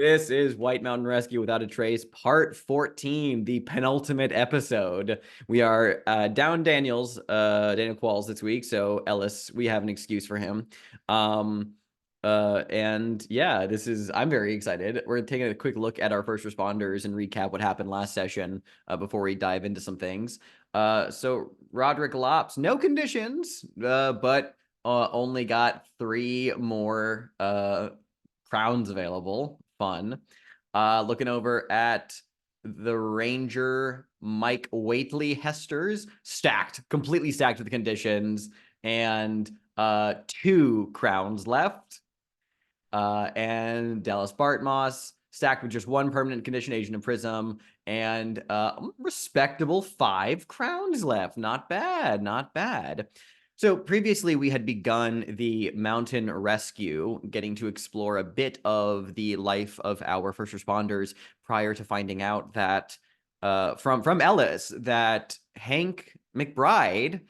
This is White Mountain Rescue Without a Trace, part 14, the penultimate episode. We are down Daniel Qualls this week, so Ellis, we have an excuse for him. And yeah, I'm very excited. We're taking a quick look at our first responders and recap what happened last session before we dive into some things. So Rodrick Lopps, no conditions, but only got 3 more crowns available. Fun. Looking over at the Ranger Mike Whateley-Hestors, completely stacked with the conditions, and 2 crowns left. And Dallas Bartmoss, stacked with just 1 permanent condition, Agent of Prism, and respectable 5 crowns left. Not bad, not bad. So previously we had begun the mountain rescue, getting to explore a bit of the life of our first responders prior to finding out that from Ellis that Hank McBride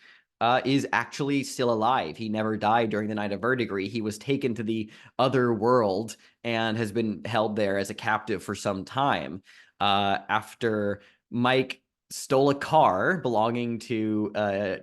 is actually still alive. He never died during the night of Verdigris. He was taken to the other world and has been held there as a captive for some time. After Mike stole a car belonging to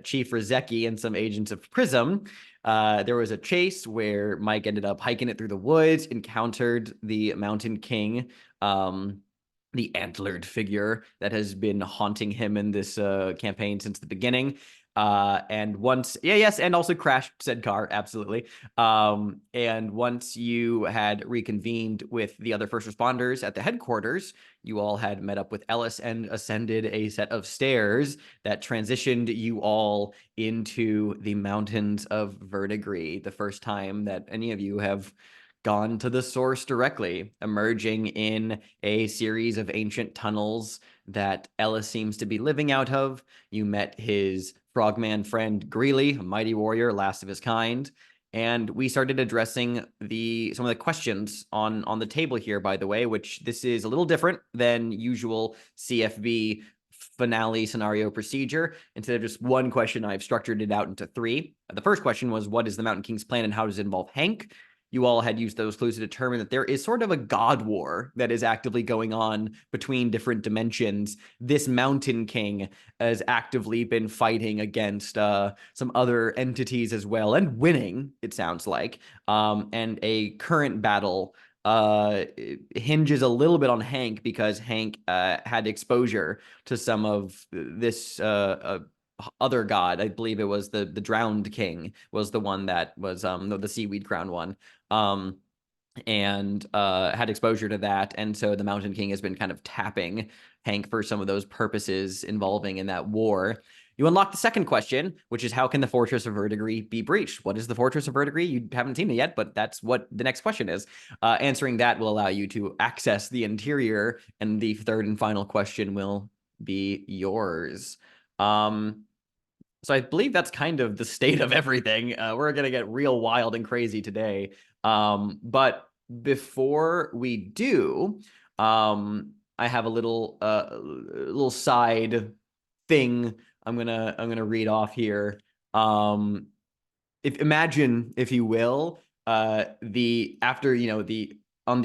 Chief Rybitski and some agents of Prism. There was a chase where Mike ended up hiking it through the woods, encountered the Mountain King, the antlered figure that has been haunting him in this campaign since the beginning. And also crashed said car, absolutely. And once you had reconvened with the other first responders at the headquarters, you all had met up with Ellis and ascended a set of stairs that transitioned you all into the Mountains of Verdigris, the first time that any of you have gone to the source directly, emerging in a series of ancient tunnels that Ellis seems to be living out of. You met his frogman friend Greeley, a mighty warrior, last of his kind. And we started addressing some of the questions on the table here, by the way, which this is a little different than usual CFB finale scenario procedure. Instead of just 1 question, I've structured it out into 3. The first question was, what is the Mountain King's plan and how does it involve Hank? You all had used those clues to determine that there is sort of a god war that is actively going on between different dimensions. This Mountain King has actively been fighting against some other entities as well, and winning, it sounds like. And a current battle hinges a little bit on Hank because Hank had exposure to some of this other god. I believe it was the Drowned King was the one that was the seaweed crown one, and had exposure to that. And so the Mountain King has been kind of tapping Hank for some of those purposes involving in that war. You unlock the second question, which is how can the Fortress of Verdigris be breached? What is the Fortress of Verdigris? You haven't seen it yet, but that's what the next question is. Answering that will allow you to access the interior, and the third and final question will be yours. So I believe that's kind of the state of everything. We're going to get real wild and crazy today. But before we do, I have a little side thing I'm gonna read off here. Imagine, if you will, on the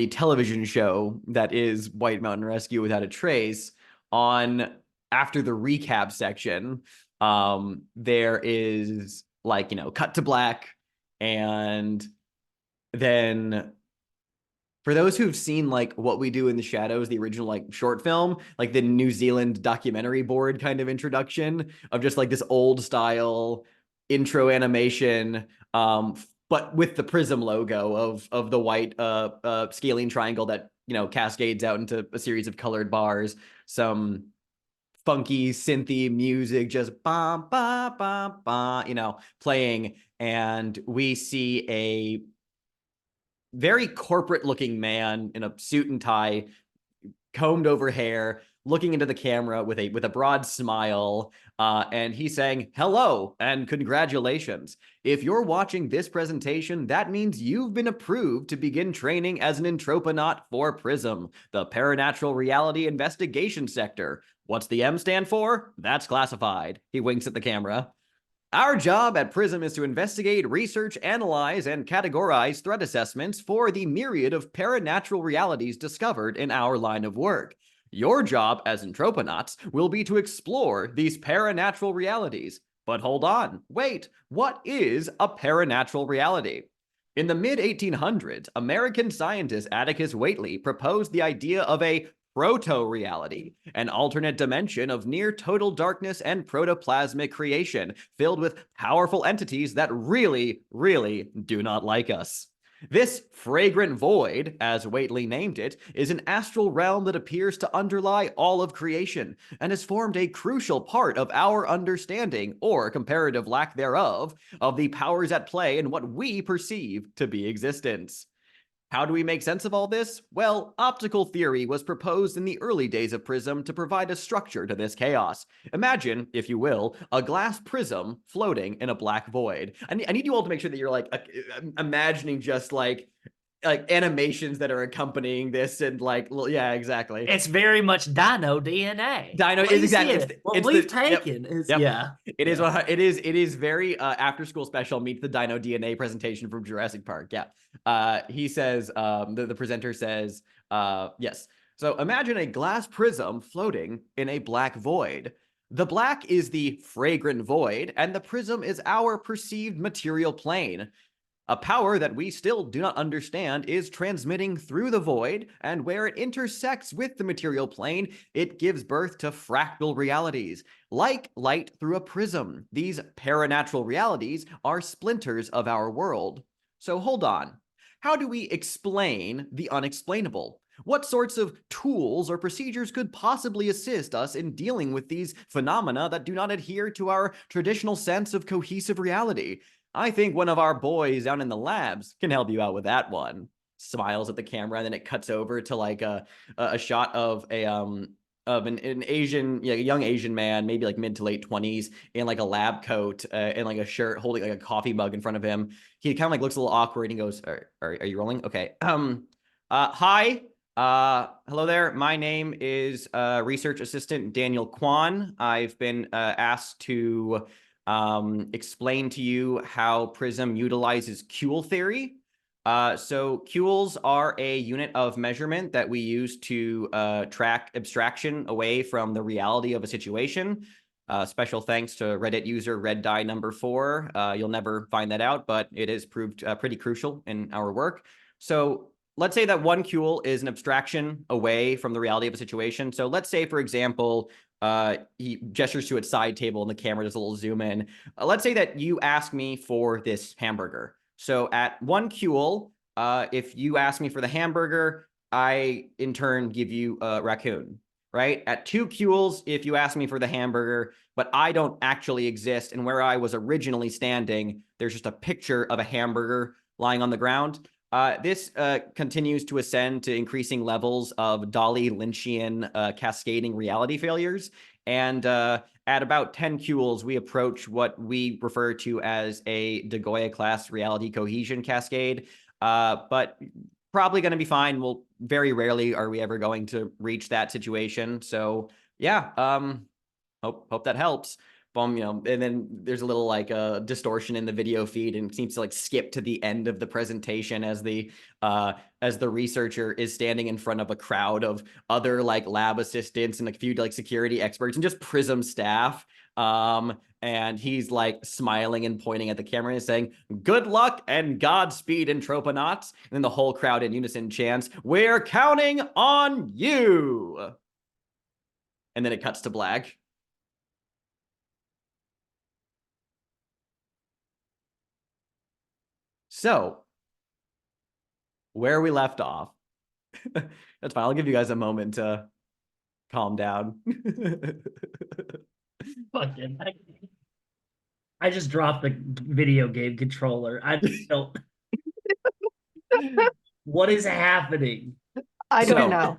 television show that is White Mountain Rescue Without a Trace, after the recap section, there is cut to black, and then for those who've seen What We Do in the Shadows, the original short film, the New Zealand documentary board kind of introduction of just this old style intro animation, but with the Prism logo of the white scaling triangle that cascades out into a series of colored bars, some funky synthy music, just ba ba ba ba, playing, and we see a very corporate looking man in a suit and tie, combed over hair, looking into the camera with a broad smile, and he's saying, hello and congratulations. If you're watching this presentation, that means you've been approved to begin training as an entroponaut for Prism, the Paranatural Reality Investigation Sector. What's the M stand for? That's classified. He winks at the camera. Our job at Prism is to investigate, research, analyze, and categorize threat assessments for the myriad of paranatural realities discovered in our line of work. Your job as Anthroponauts will be to explore these paranatural realities. But hold on, wait, what is a paranatural reality? In the mid-1800s, American scientist Atticus Whateley proposed the idea of a proto-reality, an alternate dimension of near total darkness and protoplasmic creation, filled with powerful entities that really, really do not like us. This fragrant void, as Whateley named it, is an astral realm that appears to underlie all of creation, and has formed a crucial part of our understanding, or comparative lack thereof, of the powers at play in what we perceive to be existence. How do we make sense of all this? Well, optical theory was proposed in the early days of Prism to provide a structure to this chaos. Imagine, if you will, a glass prism floating in a black void. I need you all to make sure that you're like imagining just like animations that are accompanying this, and like, yeah, exactly. It's very much Dino DNA. Dino is exactly what we've taken is yeah. It is very after school special meets the Dino DNA presentation from Jurassic Park. Yeah. He says the presenter says yes. So imagine a glass prism floating in a black void. The black is the fragrant void, and the prism is our perceived material plane. A power that we still do not understand is transmitting through the void, and where it intersects with the material plane, it gives birth to fractal realities. Like light through a prism, these paranatural realities are splinters of our world. So hold on. How do we explain the unexplainable? What sorts of tools or procedures could possibly assist us in dealing with these phenomena that do not adhere to our traditional sense of cohesive reality? I think one of our boys down in the labs can help you out with that one. Smiles at the camera, and then it cuts over to like a shot of an Asian, yeah, young Asian man, maybe like mid to late 20s, in like a lab coat and like a shirt, holding like a coffee mug in front of him. He kind of like looks a little awkward, and he goes, are you rolling? Okay. Hi. Hello there. My name is research assistant Daniel Kwan. I've been asked to explain to you how Prism utilizes Quall theory. So Qualls are a unit of measurement that we use to track abstraction away from the reality of a situation. Special thanks to Reddit user RedDye number 4. You'll never find that out, but it is proved pretty crucial in our work. So let's say that one Quall is an abstraction away from the reality of a situation. So let's say, for example, he gestures to its side table and the camera does a little zoom in. Let's say that you ask me for this hamburger. So at one Quall, if you ask me for the hamburger, I in turn give you a raccoon, right? At two Qualls, if you ask me for the hamburger, but I don't actually exist, and where I was originally standing, there's just a picture of a hamburger lying on the ground. This continues to ascend to increasing levels of Dolly Lynchian cascading reality failures. And at about 10 Qualls, we approach what we refer to as a De Goya class reality cohesion cascade. But probably going to be fine. Well, very rarely are we ever going to reach that situation. So yeah, hope that helps. You know, and then there's a little like distortion in the video feed, and it seems to like skip to the end of the presentation as the researcher is standing in front of a crowd of other like lab assistants and a few like security experts and just Prism staff. And he's like smiling and pointing at the camera and saying, "Good luck and Godspeed, Anthroponauts." And then the whole crowd in unison chants, "We're counting on you." And then it cuts to black. So, where we left off. That's fine. I'll give you guys a moment to calm down. Fucking, I just dropped the video game controller. I don't. What is happening? I don't know.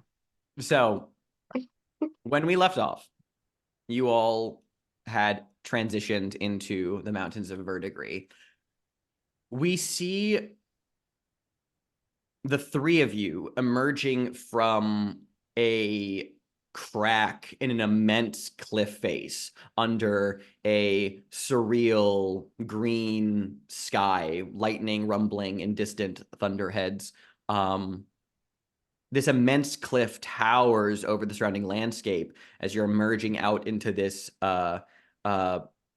So, when we left off, you all had transitioned into the Mountains of Verdigris. We see the three of you emerging from a crack in an immense cliff face under a surreal green sky, lightning rumbling in distant thunderheads. This immense cliff towers over the surrounding landscape as you're emerging out into this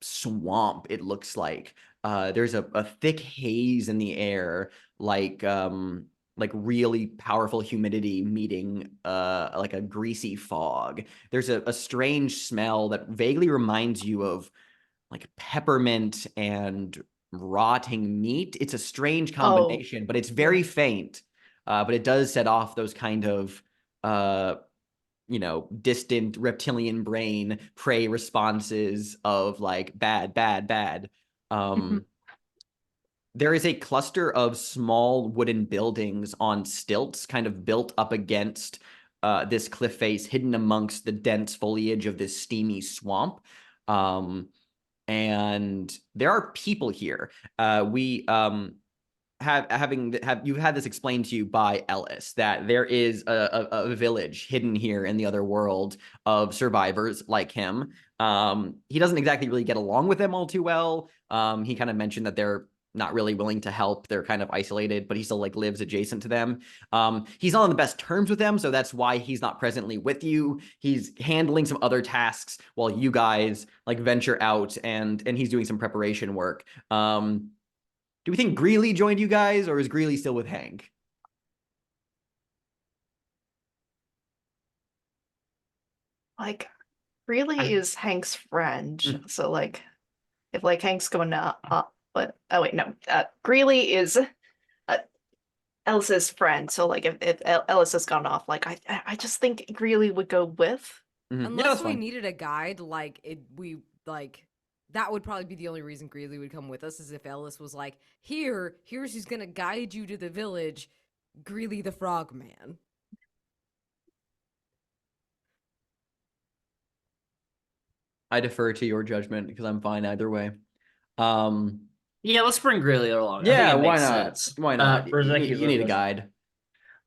swamp, it looks like. There's a thick haze in the air, like really powerful humidity meeting like a greasy fog. There's a strange smell that vaguely reminds you of like peppermint and rotting meat. It's a strange combination, but it's very faint. But it does set off those kind of distant reptilian brain prey responses of like bad, bad, bad. There is a cluster of small wooden buildings on stilts, kind of built up against this cliff face, hidden amongst the dense foliage of this steamy swamp. And there are people here. You've had this explained to you by Ellis that there is a village hidden here in the other world of survivors like him. He doesn't exactly really get along with them all too well. He kind of mentioned that they're not really willing to help. They're kind of isolated, but he still like lives adjacent to them. He's not on the best terms with them, so that's why he's not presently with you. He's handling some other tasks while you guys like venture out, and he's doing some preparation work. Do we think Greeley joined you guys, or is Greeley still with Hank? Like, Greeley is Hank's friend, so like, if like Hank's going up, but oh wait, no, Greeley is Ellis's friend, so like if Ellis has gone off, like I just think Greeley would go with. Unless we needed a guide, that would probably be the only reason Greeley would come with us, is if Ellis was like, here's who's gonna guide you to the village, Greeley the Frogman. I defer to your judgment because I'm fine either way. Yeah, let's bring Greeley along. Yeah, why not? Sense. Why not? You need a guide.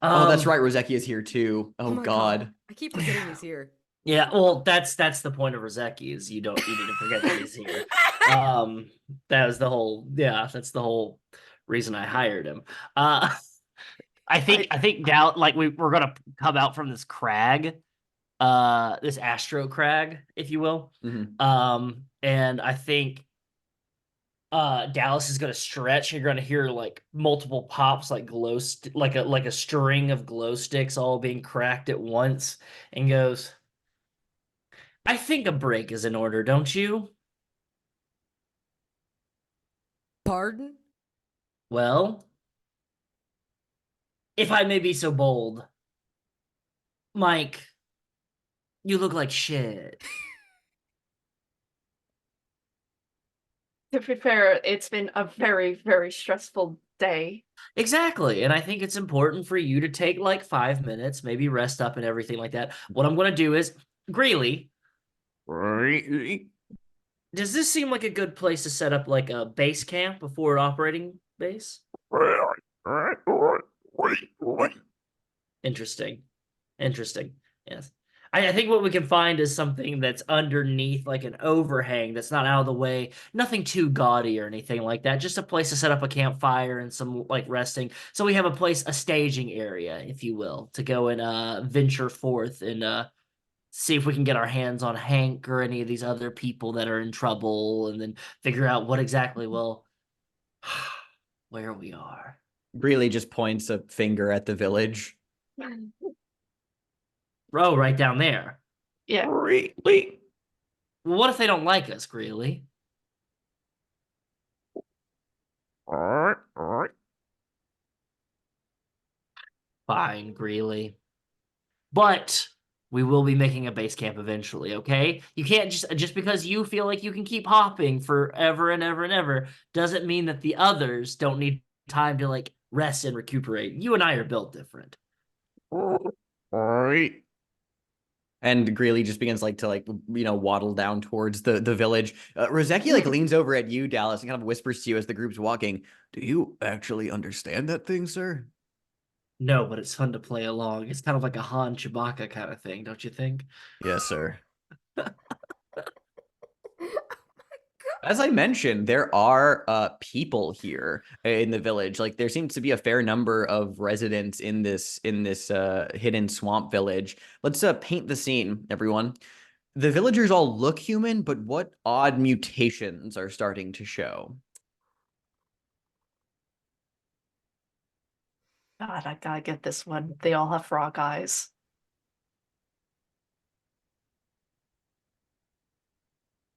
Oh, that's right. Rybitski is here too. Oh God. I keep forgetting he's here. Yeah, well, that's the point of Rybitski, is you need to forget that he's here. That's the whole reason I hired him. I think now, like, we're gonna come out from this crag, this astro crag, if you will. And I think Dallas is gonna stretch. You're gonna hear like multiple pops, like like a string of glow sticks all being cracked at once, and goes, I think a break is in order, don't you? Pardon? Well, if I may be so bold, Mike, you look like shit. To be fair, it's been a very, very stressful day. Exactly. And I think it's important for you to take like 5 minutes, maybe rest up and everything like that. What I'm going to do is, Greeley, does this seem like a good place to set up like a base camp before an operating base? Interesting. Yes. I think what we can find is something that's underneath, like an overhang that's not out of the way, nothing too gaudy or anything like that. Just a place to set up a campfire and some like resting. So we have a staging area, if you will, to go and venture forth and see if we can get our hands on Hank or any of these other people that are in trouble, and then figure out what exactly, well, where we are. Greeley just points a finger at the village. Row right down there. Yeah. Greeley. Well, what if they don't like us, Greeley? Fine, Greeley. But we will be making a base camp eventually, okay? You can't just because you feel like you can keep hopping forever and ever and ever doesn't mean that the others don't need time to like rest and recuperate. You and I are built different. And Greeley just begins to waddle down towards the village. Rybitski leans over at you, Dallas, and kind of whispers to you as the group's walking. Do you actually understand that thing, sir? No, but it's fun to play along. It's kind of like a Han Chewbacca kind of thing, don't you think? Yes, sir. As I mentioned, there are people here in the village. Like there seems to be a fair number of residents in this hidden swamp village. Let's paint the scene, everyone. The villagers all look human, but what odd mutations are starting to show? God, I gotta get this one. They all have frog eyes.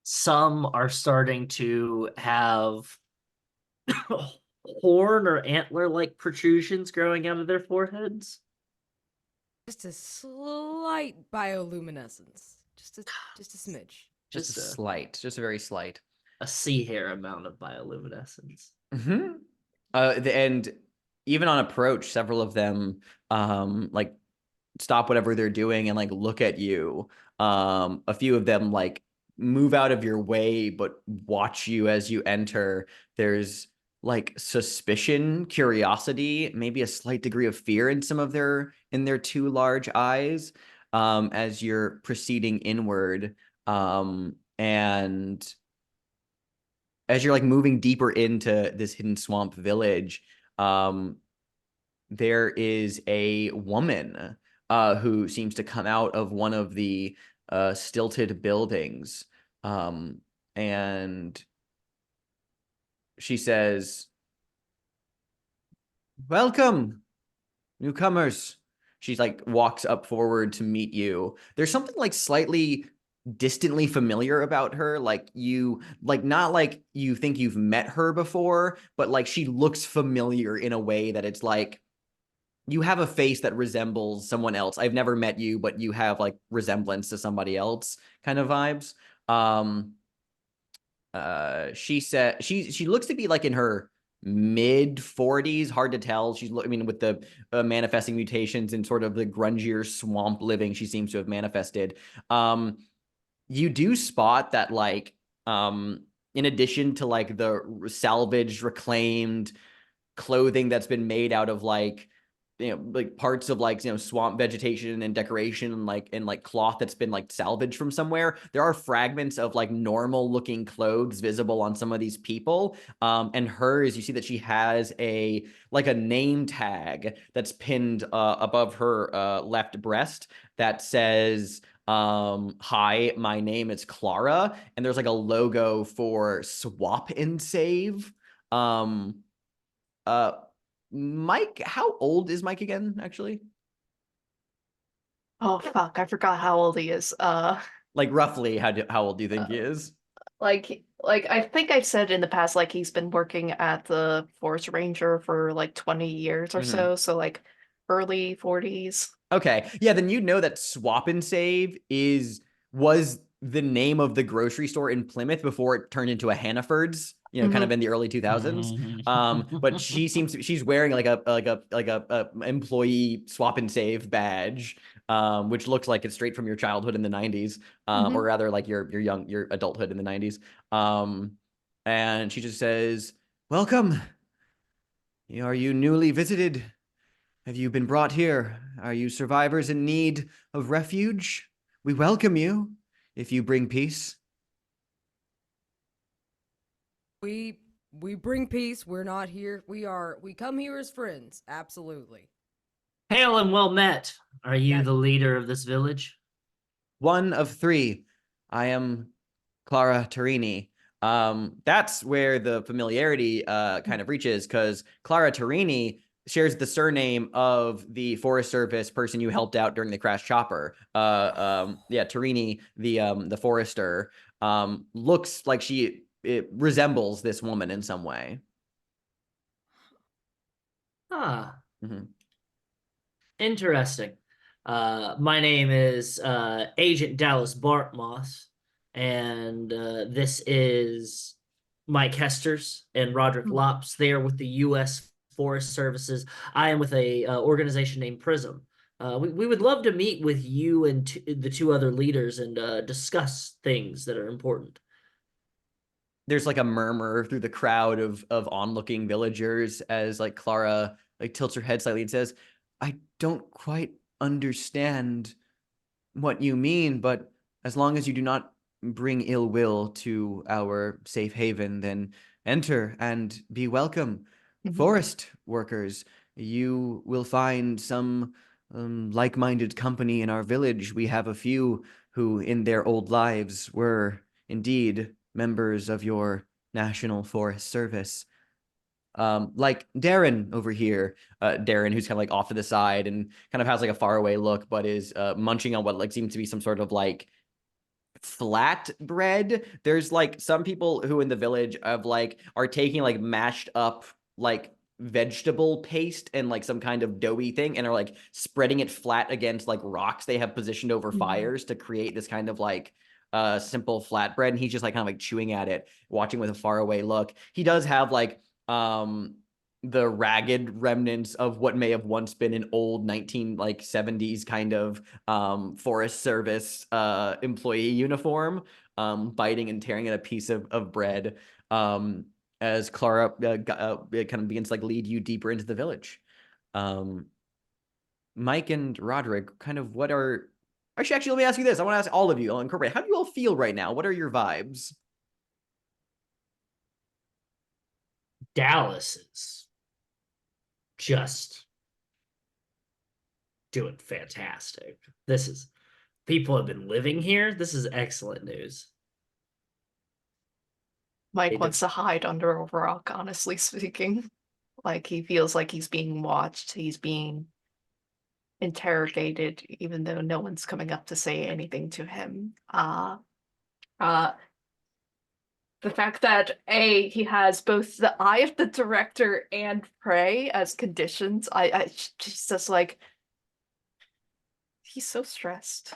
Some are starting to have horn or antler-like protrusions growing out of their foreheads. Just a slight bioluminescence. Just a smidge. Just a slight, just a very slight. A sea hair amount of bioluminescence. Mm-hmm. And even on approach, several of them like stop whatever they're doing and like look at you. A few of them like move out of your way but watch you as you enter. There's like suspicion, curiosity, maybe a slight degree of fear in some of their two large eyes as you're proceeding inward. And as you're like moving deeper into this hidden swamp village, there is a woman who seems to come out of one of the stilted buildings. And she says, "Welcome, newcomers." She's like walks up forward to meet you. There's something like slightly distantly familiar about her, like you like not like you think you've met her before, but like she looks familiar in a way that it's like you have a face that resembles someone else. I've never met you, but you have like resemblance to somebody else kind of vibes. She said she looks to be like in her mid 40s, hard to tell. I mean, with the manifesting mutations and sort of the grungier swamp living she seems to have manifested. You do spot that like in addition to like the salvaged reclaimed clothing that's been made out of like like parts of like swamp vegetation and decoration and like cloth that's been like salvaged from somewhere, there are fragments of like normal looking clothes visible on some of these people. And hers, you see that she has a name tag that's pinned above her left breast that says "Hi, my name is Clara," and there's like a logo for Swap and Save. Mike, how old is Mike again, actually? Oh fuck, I forgot how old he is. Like roughly how old do you think he is? Like I think I've said in the past, like he's been working at the Forest Ranger for like 20 years or so like early 40s. Okay. Yeah, then you'd know that Swap and Save was the name of the grocery store in Plymouth before it turned into a Hannaford's, kind of in the early 2000s. But she's wearing like a employee Swap and Save badge, which looks like it's straight from your childhood in the 90s, or rather like your adulthood in the 90s. And she just says, "Welcome. Are you newly visited? Have you been brought here? Are you survivors in need of refuge? We welcome you if you bring peace." We bring peace. We're not here. We come here as friends. Absolutely. Hail and well met. Are you That- the leader of this village? One of three. I am Clara Tarini. That's where the familiarity kind of reaches, because Clara Tarini shares the surname of the Forest Service person you helped out during the crash chopper. Tarini, the forester, looks like it resembles this woman in some way. Ah, Mm-hmm. interesting. My name is Agent Dallas Bartmoss, and this is Mike Hestors and Rodrick Lopps. They are with the U.S. Forest Services. I am with a organization named Prism. We would love to meet with you and the two other leaders and discuss things that are important. There's like a murmur through the crowd of onlooking villagers as like Clara like tilts her head slightly and says, I don't quite understand what you mean, but as long as you do not bring ill will to our safe haven, then enter and be welcome. Mhm. Forest workers, you will find some like-minded company in our village. We have a few who, in their old lives, were indeed members of your National Forest Service. Like Darren over here, Darren, who's kind of like off to the side and kind of has like a faraway look, but is munching on what like seems to be some sort of like flat bread. There's like some people who in the village of like are taking like mashed up like vegetable paste and like some kind of doughy thing and are like spreading it flat against like rocks they have positioned over fires to create this kind of like simple flatbread. And he's just like kind of like chewing at it, watching with a faraway look. He does have like the ragged remnants of what may have once been an old 1970s kind of Forest Service employee uniform, biting and tearing at a piece of bread, as Clara kind of begins to like lead you deeper into the village. Mike and Rodrick, kind of what are... Actually, let me ask you this. I want to ask all of you. I'll incorporate. How do you all feel right now? What are your vibes? Dallas is just doing fantastic. This is people have been living here. This is excellent news. Mike They wants to hide under a rock, honestly speaking. Like he feels like he's being watched, he's being interrogated, even though no one's coming up to say anything to him. The fact that he has both the eye of the director and prey as conditions, I she's just like, he's so stressed.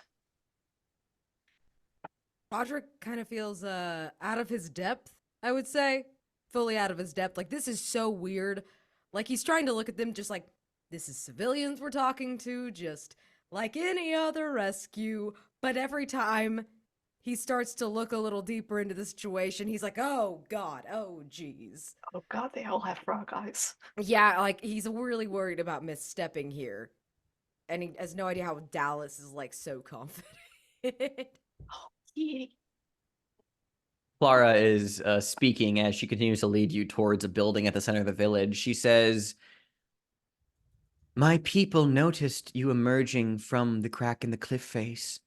Rodrick kind of feels out of his depth, I would say. Fully out of his depth. Like, this is so weird. Like, he's trying to look at them just like, this is civilians we're talking to, just like any other rescue. But every time he starts to look a little deeper into the situation, he's like, oh god, oh jeez. Oh god, they all have frog eyes. Yeah, like, he's really worried about misstepping here. And he has no idea how Dallas is, like, so confident. Oh, he... Clara is speaking as she continues to lead you towards a building at the center of the village. She says, "My people noticed you emerging from the crack in the cliff face.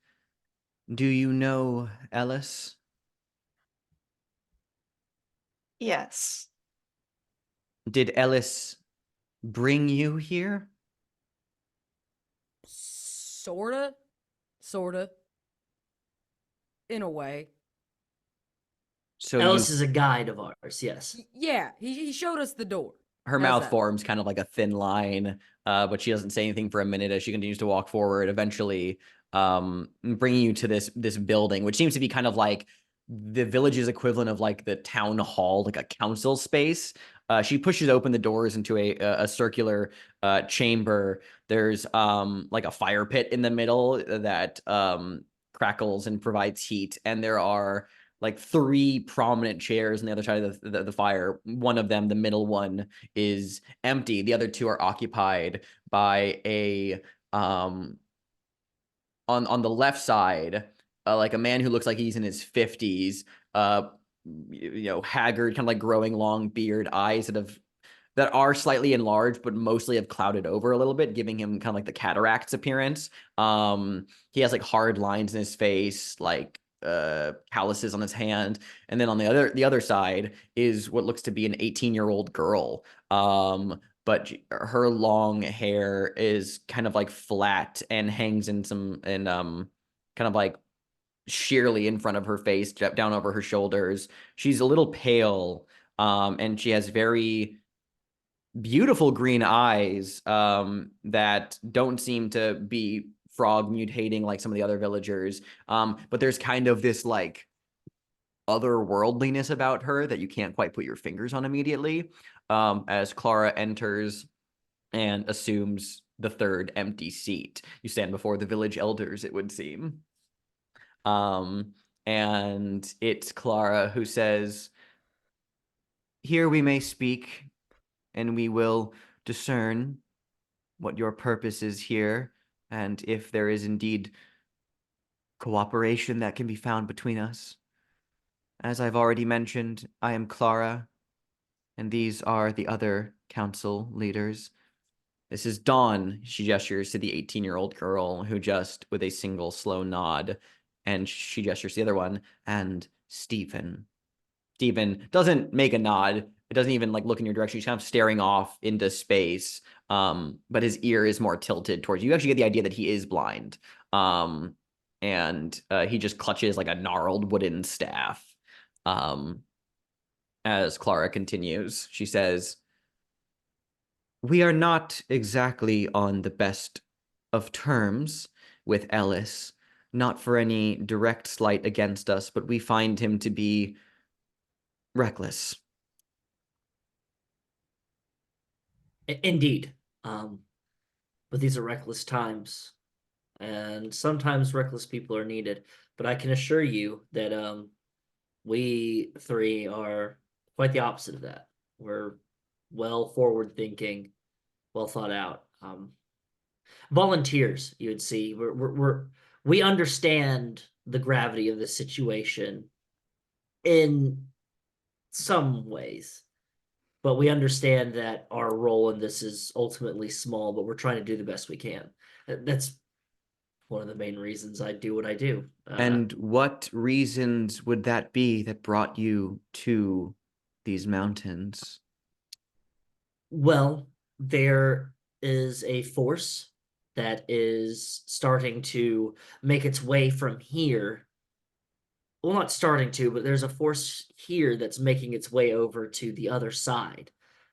Do you know Ellis?" Yes. "Did Ellis bring you here?" Sorta. Sorta. In a way. So Ellis is a guide of ours, yes. Yeah, he showed us the door. her How's mouth that? forms kind of like a thin line, but she doesn't say anything for a minute as she continues to walk forward, eventually bringing you to this building, which seems to be kind of like the village's equivalent of like the town hall, like a council space. She pushes open the doors into a circular chamber. There's like a fire pit in the middle that crackles and provides heat, and there are like 3 prominent chairs on the other side of the fire. One of them, the middle one, is empty. The other 2 are occupied by a on the left side, like a man who looks like he's in his 50s, haggard, kind of like growing long beard, eyes that are slightly enlarged, but mostly have clouded over a little bit, giving him kind of like the cataracts appearance. He has like hard lines in his face, like calluses on his hand. And then on the other side is what looks to be an 18-year-old girl. But her long hair is kind of like flat and hangs in kind of like sheerly in front of her face, down over her shoulders. She's a little pale, and she has very beautiful green eyes that don't seem to be frog mutating like some of the other villagers. But there's kind of this like otherworldliness about her that you can't quite put your fingers on immediately, as Clara enters and assumes the 3rd empty seat. You stand before the village elders, it would seem. And it's Clara who says, "Here we may speak, and we will discern. what your purpose is here, and if there is indeed cooperation that can be found between us. As I've already mentioned, I am Clara, and these are the other council leaders. This is Dawn. She gestures to the 18-year-old girl who just, with a single slow nod, and she gestures to the other one, and Stephen. Stephen doesn't make a nod. It doesn't even like look in your direction. He's kind of staring off into space. But his ear is more tilted towards you. You actually get the idea that he is blind. And he just clutches like a gnarled wooden staff. As Clara continues, she says, "We are not exactly on the best of terms with Ellis, not for any direct slight against us, but we find him to be reckless." Indeed. But these are reckless times, and sometimes reckless people are needed. But I can assure you that we three are quite the opposite of that. We're well forward thinking, well thought out. Volunteers, you would see. We understand the gravity of the situation in some ways, but we understand that our role in this is ultimately small, but we're trying to do the best we can. That's one of the main reasons I do what I do. And what reasons would that be that brought you to these mountains? Well, there is a force that is starting to make its way from here. Well, not starting to, but there's a force here that's making its way over to the other side,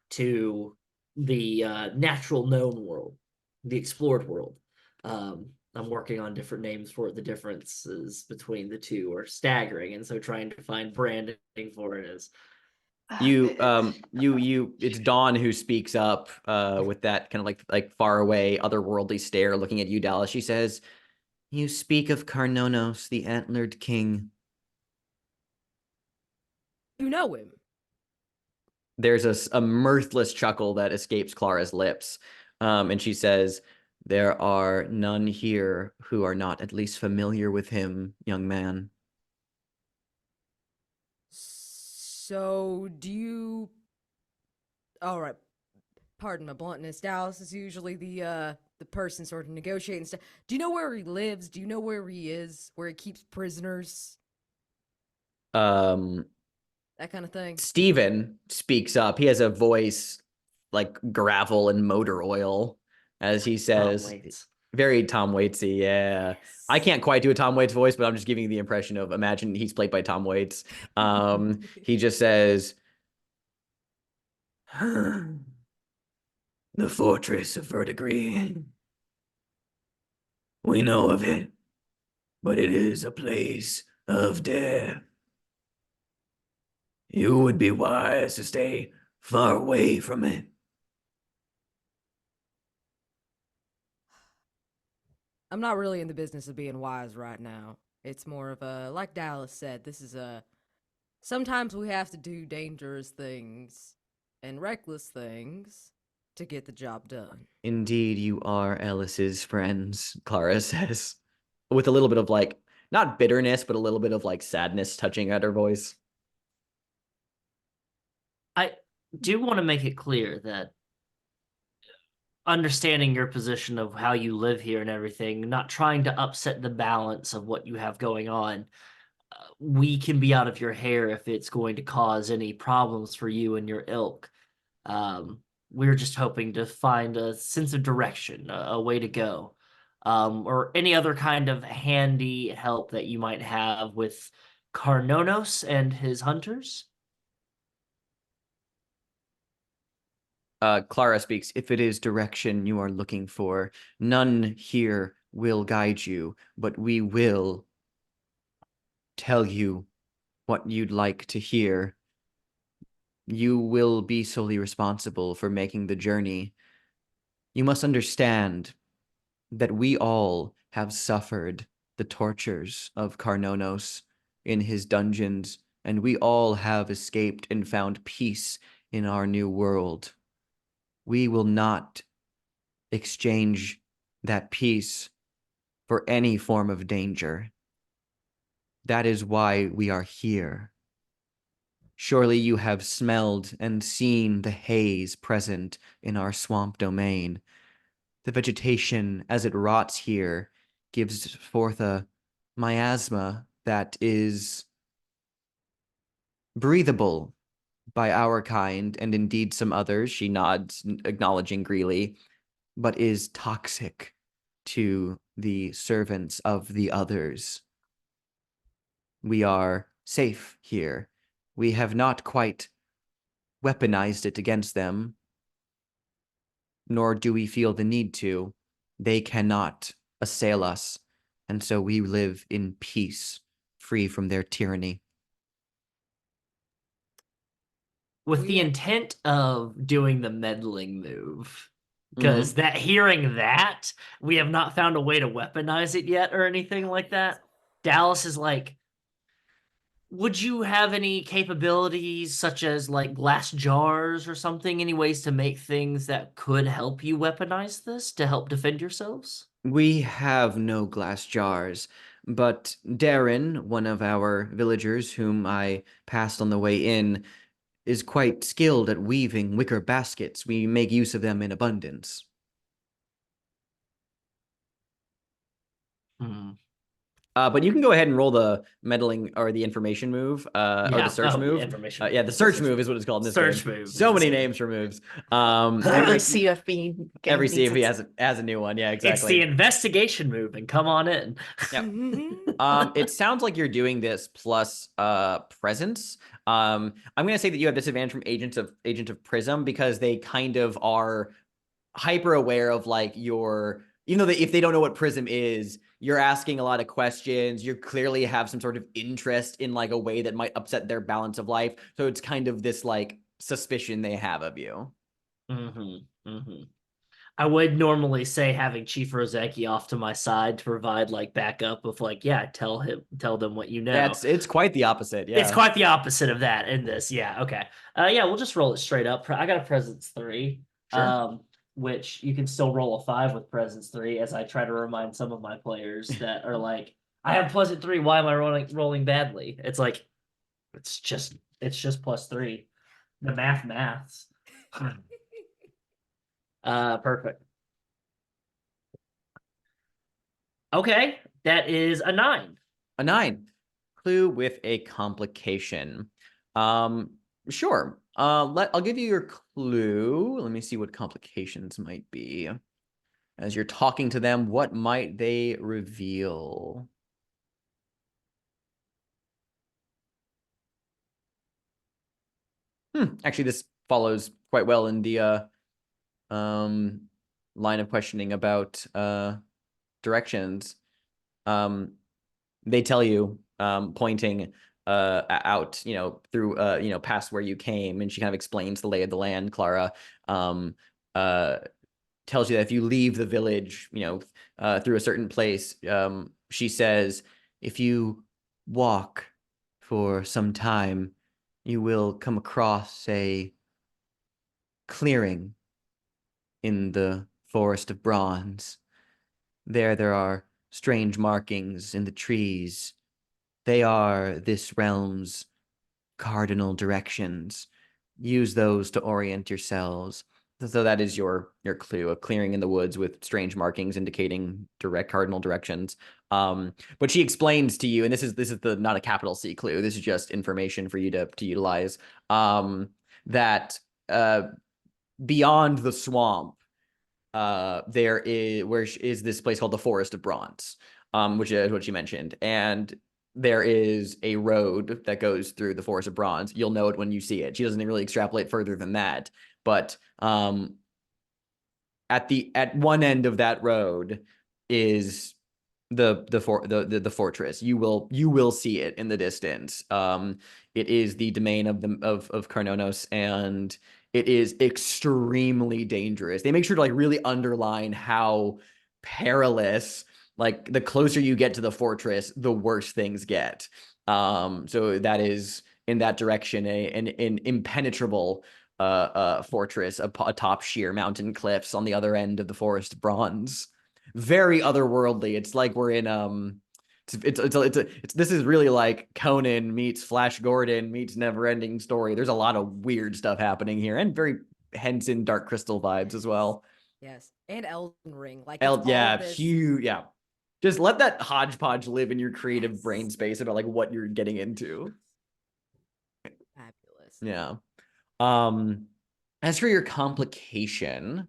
to the natural known world, the explored world. I'm working on different names for it. The differences between the two are staggering, and so trying to find branding for it is. It's Dawn who speaks up with that kind of like far away otherworldly stare looking at you, Dallas. She says, "You speak of Carnonos, the antlered king." You know him. There's a mirthless chuckle that escapes Clara's lips. And she says, "There are none here who are not at least familiar with him, young man." So, do you... All right. Pardon my bluntness. Dallas is usually the person sort of negotiating stuff. Do you know where he lives? Do you know where he is? Where he keeps prisoners? That kind of thing. Stephen speaks up. He has a voice like gravel and motor oil, as he says. Very Tom Waitsy, yeah. Yes. I can't quite do a Tom Waits voice, but I'm just giving you the impression of, imagine he's played by Tom Waits. He just says, "The fortress of Verdigris. We know of it, but it is a place of death. You would be wise to stay far away from it." I'm not really in the business of being wise right now. It's more of a, like Dallas said, this is a... Sometimes we have to do dangerous things and reckless things to get the job done. "Indeed, you are Ellis's friends," Clara says, with a little bit of like, not bitterness, but a little bit of like sadness touching at her voice. I do want to make it clear that understanding your position of how you live here and everything, not trying to upset the balance of what you have going on, we can be out of your hair if it's going to cause any problems for you and your ilk. We're just hoping to find a sense of direction, a way to go, or any other kind of handy help that you might have with Carnonos and his hunters. Clara speaks. "If it is direction you are looking for, none here will guide you, but we will tell you what you'd like to hear. You will be solely responsible for making the journey. You must understand that we all have suffered the tortures of Carnonos in his dungeons, and we all have escaped and found peace in our new world. We will not exchange that peace for any form of danger. That is why we are here. Surely you have smelled and seen the haze present in our swamp domain. The vegetation, as it rots here, gives forth a miasma that is breathable by our kind, and indeed some others, she nods, acknowledging Greeley, but is toxic to the servants of the others. We are safe here. We have not quite weaponized it against them, nor do we feel the need to. They cannot assail us, and so we live in peace, free from their tyranny. With the We- intent of doing the meddling move, because that hearing that, we have not found a way to weaponize it yet or anything like that. Dallas is like, would you have any capabilities such as like glass jars or something, any ways to make things that could help you weaponize this to help defend yourselves? We have no glass jars, but Darren, one of our villagers whom I passed on the way in, is quite skilled at weaving wicker baskets. We make use of them in abundance. Hmm. But you can go ahead and roll the meddling or the information move, or Yeah. the search Oh, move. information. Yeah, the search move is what it's called in this Search game. move. So many names for moves. Every Every CFB game every needs CFP its- has a new one. Yeah, It's the exactly. investigation move, and come on in. Yeah. It sounds like you're doing this plus presence. I'm gonna say that you have disadvantage from Agent of Prism because they kind of are hyper aware of like your, even though if they don't know what Prism is, you're asking a lot of questions. You clearly have some sort of interest in like a way that might upset their balance of life. So it's kind of this like suspicion they have of you. I would normally say having Chief Rozeki off to my side to provide like backup of like, yeah, tell them what you know. Yeah, it's quite the opposite. Yeah, It's quite the opposite of that in this. Yeah, okay. Yeah, we'll just roll it straight up. I got a presence 3. Sure. Which you can still roll a 5 with presence 3, as I try to remind some of my players that are like, I have pleasant 3, why am I rolling badly? It's like it's just +3. The maths. Perfect. Okay, that is a 9. A 9. Clue with a complication. Sure. I'll give you your clue. Let me see what complications might be. As you're talking to them, what might they reveal? Actually, this follows quite well in the line of questioning about directions. They tell you, pointing out, through, past where you came, and she kind of explains the lay of the land. Clara tells you that if you leave the village, through a certain place, she says, if you walk for some time, you will come across a clearing in the forest of bronze. There are strange markings in the trees. They are this realm's cardinal directions. Use those to orient yourselves. So that is your clue, a clearing in the woods with strange markings indicating direct cardinal directions. But she explains to you, and this is the not a capital C clue. This is just information for you to utilize. That beyond the swamp, there is this place called the Forest of Bronze, which is what she mentioned, and there is a road that goes through the Forest of Bronze. You'll know it when you see it. She doesn't really extrapolate further than that, but at one end of that road is the fortress. You will see it in the distance. It is the domain of Carnonos, and it is extremely dangerous. They make sure to like really underline how perilous, like the closer you get to the fortress, the worse things get. So that is in that direction, an impenetrable fortress atop sheer mountain cliffs on the other end of the forest of bronze. Very otherworldly. It's like we're in this is really like Conan meets Flash Gordon meets Neverending Story. There's a lot of weird stuff happening here, and very Henson Dark Crystal vibes as well. Yes, and Elden Ring. Like, it's all Yeah, this... huge. Yeah, just let that hodgepodge live in your creative brain space about like what you're getting into. Fabulous. Yeah. As for your complication,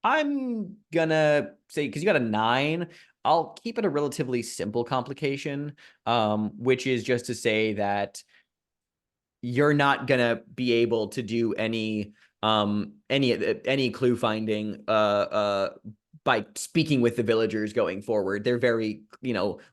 I'm gonna say, because you got a 9, I'll keep it a relatively simple complication, which is just to say that you're not gonna be able to do any clue finding by speaking with the villagers going forward. They're very,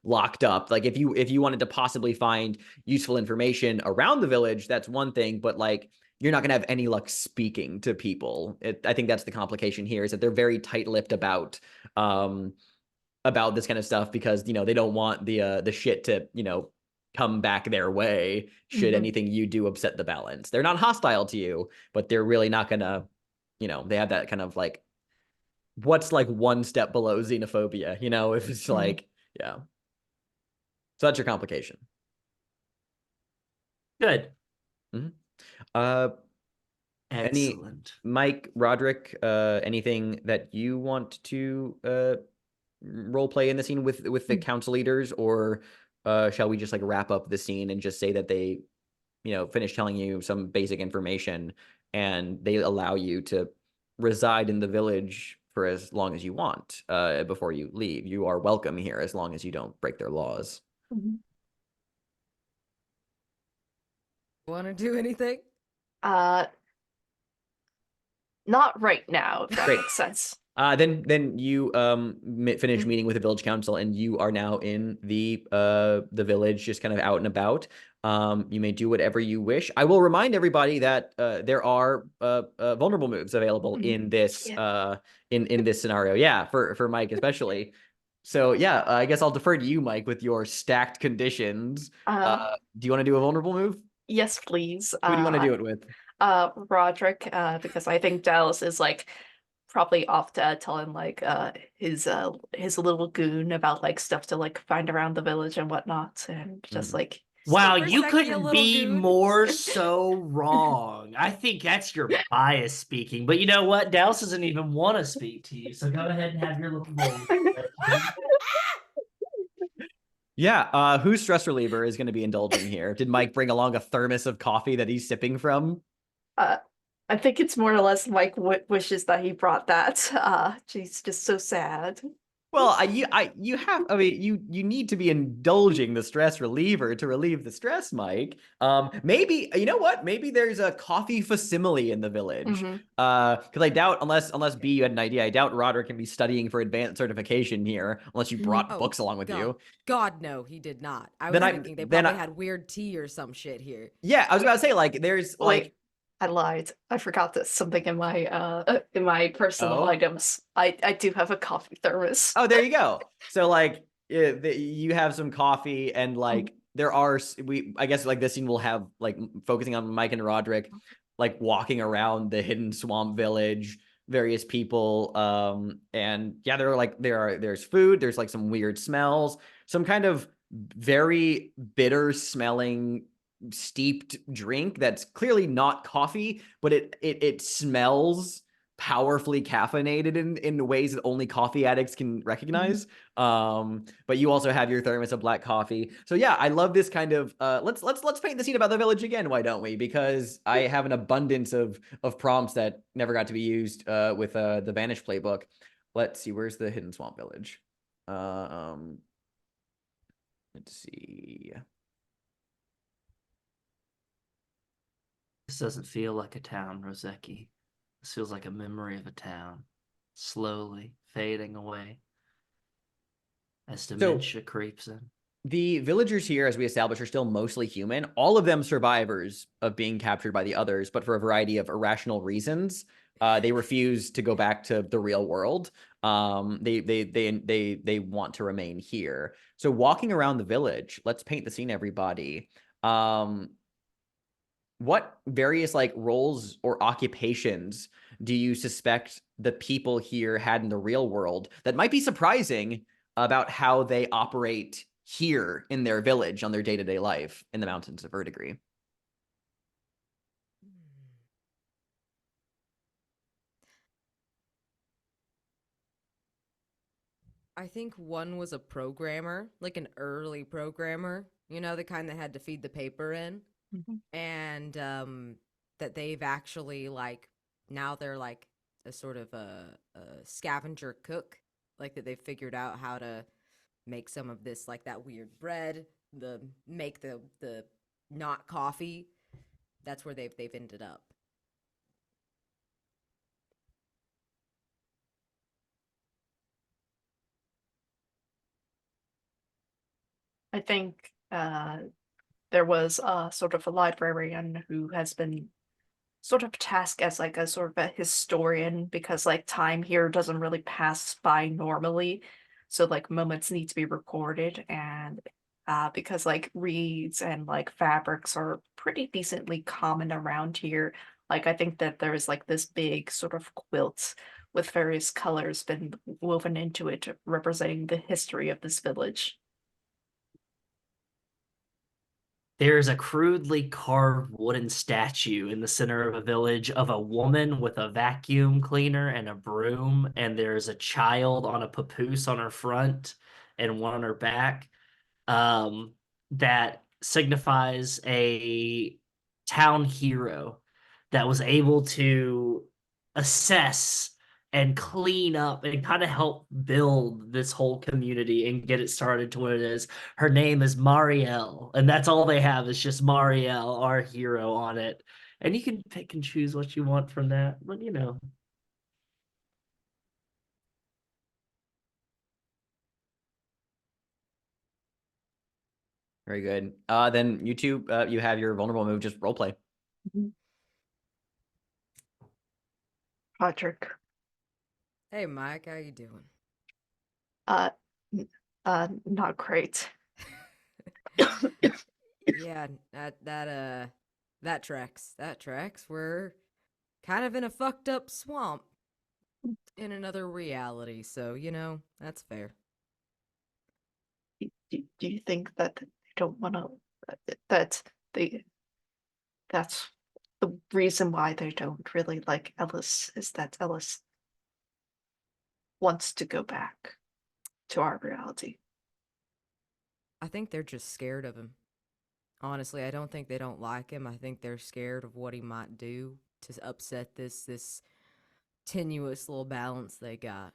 locked up. Like if you wanted to possibly find useful information around the village, that's one thing, but like you're not gonna have any luck speaking to people. I think that's the complication here, is that they're very tight-lipped about this kind of stuff, because they don't want the shit to come back their way should anything you do upset the balance. They're not hostile to you, but they're really not gonna, they have that kind of like, what's like one step below xenophobia, if it's like, yeah. So that's your complication. Good. Excellent. Mike, Rodrick, anything that you want to role play in the scene with the council leaders, or shall we just like wrap up the scene and just say that they finish telling you some basic information and they allow you to reside in the village for as long as you want before you leave? You are welcome here as long as you don't break their laws. Want to do anything? Not right now, if that Great. makes sense. Then you finish meeting with the village council, and you are now in the village, just kind of out and about. You may do whatever you wish. I will remind everybody that there are vulnerable moves available in this in this scenario. Yeah, for Mike especially. So yeah, I guess I'll defer to you, Mike, with your stacked conditions. Do you want to do a vulnerable move? Yes, please. Who do you want to do it with? Rodrick, because I think Dallas is like probably off to telling like his little goon about like stuff to like find around the village and whatnot, and just like. Wow, Super you sexy, a couldn't little be goon. more so wrong. I think that's your bias speaking. But you know what? Dallas doesn't even want to speak to you. So go ahead and have your little role. Yeah, whose stress reliever is going to be indulging here? Did Mike bring along a thermos of coffee that he's sipping from? I think it's more or less Mike wishes that he brought that. She's just so sad. Well, you need to be indulging the stress reliever to relieve the stress, Mike. Maybe, you know what? Maybe there's a coffee facsimile in the village. Because I doubt, unless B, you had an idea, I doubt Rodrick can be studying for advanced certification here, unless you brought books along with you. God, no, he did not. I was thinking they probably had weird tea or some shit here. Yeah, I was about to say, like, there's like. I lied. I forgot that something in my personal items. I do have a coffee thermos. Oh, there you go. So like you have some coffee, and like I guess like this scene will have like focusing on Mike and Rodrick like walking around the hidden swamp village, various people, and yeah, there's food, there's like some weird smells, some kind of very bitter smelling steeped drink that's clearly not coffee, but it smells powerfully caffeinated in ways that only coffee addicts can recognize. But you also have your thermos of black coffee. So yeah, I love this kind of let's paint the scene about the village again, why don't we? Because I have an abundance of prompts that never got to be used with the Vanish playbook. Let's see, where's the hidden swamp village? Let's see. This doesn't feel like a town, Rybitski. This feels like a memory of a town, slowly fading away as dementia creeps in. The villagers here, as we established, are still mostly human. All of them survivors of being captured by the others, but for a variety of irrational reasons, they refuse to go back to the real world. They want to remain here. So walking around the village, let's paint the scene, everybody. What various like roles or occupations do you suspect the people here had in the real world that might be surprising about how they operate here in their village on their day-to-day life in the Mountains of Verdigris? I think one was a programmer, like an early programmer, you know, the kind that had to feed the paper in. Mhm. And that they've actually like now they're like a sort of a scavenger cook, like that they've figured out how to make some of this like that weird bread, make the not coffee. That's where they've ended up. I think there was sort of a librarian who has been sort of tasked as like a sort of a historian because like time here doesn't really pass by normally. So like moments need to be recorded and because like reeds and like fabrics are pretty decently common around here. Like I think that there is like this big sort of quilt with various colors been woven into it representing the history of this village. There's a crudely carved wooden statue in the center of a village of a woman with a vacuum cleaner and a broom, and there's a child on a papoose on her front and one on her back. That signifies a town hero that was able to assess and clean up and kind of help build this whole community and get it started to what it is. Her name is Marielle, and that's all they have is just Marielle, our hero, on it. And you can pick and choose what you want from that, but you know. Very good. Then you two, you have your vulnerable move. Just role play. Rodrick. Hey Mike, how you doing? Uh, not great. Yeah, that tracks. That tracks. We're kind of in a fucked up swamp in another reality, so you know, that's fair. Do you think that they don't want to, that they, that's the reason why they don't really like Ellis is that Ellis wants to go back to our reality. I think they're just scared of him. Honestly, I don't think they don't like him. I think they're scared of what he might do to upset this tenuous little balance they got.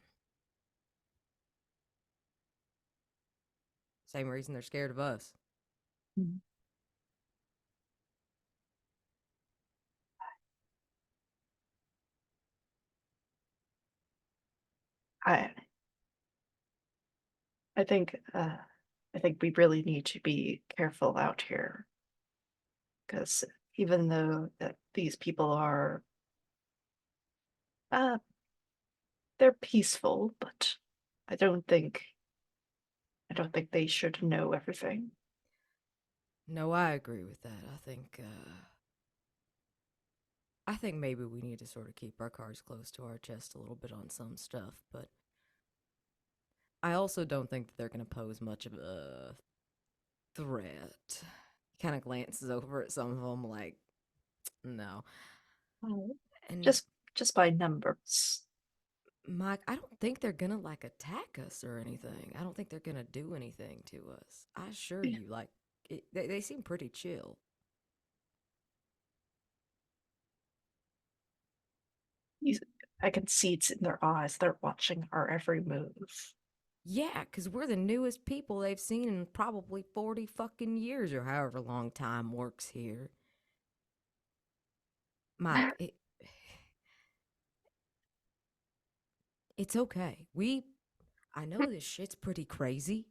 Same reason they're scared of us. I I think I think we really need to be careful out here because even though that these people are uh they're peaceful, but I don't think I don't think they should know everything. No, I agree with that. I think maybe we need to sort of keep our cards close to our chest a little bit on some stuff, but I also don't think that they're going to pose much of a threat. He kind of glances over at some of them like, no. Oh, And just by numbers. Mike, I don't think they're gonna like attack us or anything. I don't think they're gonna do anything to us. I assure Yeah. you, like, they seem pretty chill. You- I can see it's in their eyes. They're watching our every move. Yeah, because we're the newest people they've seen in probably 40 fucking years or however long time works here. Mike, it's okay. I know this shit's pretty crazy,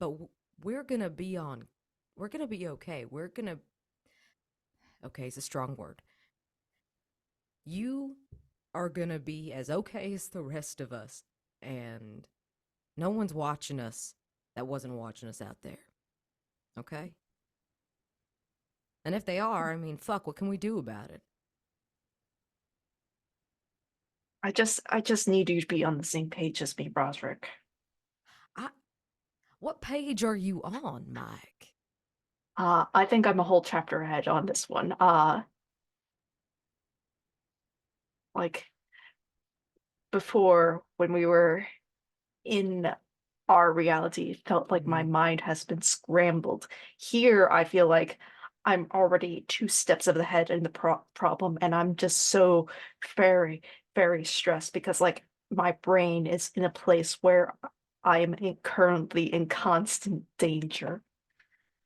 but we're gonna be okay. Okay, it's a strong word. You are gonna be as okay as the rest of us, and no one's watching us that wasn't watching us out there. Okay? And if they are, I mean, fuck, what can we do about it? I just need you to be on the same page as me, Rodrick. What page are you on, Mike? I think I'm a whole chapter ahead on this one. Like before, when we were in our reality, it felt like my mind has been scrambled. Here, I feel like I'm already 2 steps ahead in the problem, and I'm just so very, very stressed because, like, my brain is in a place where I am currently in constant danger,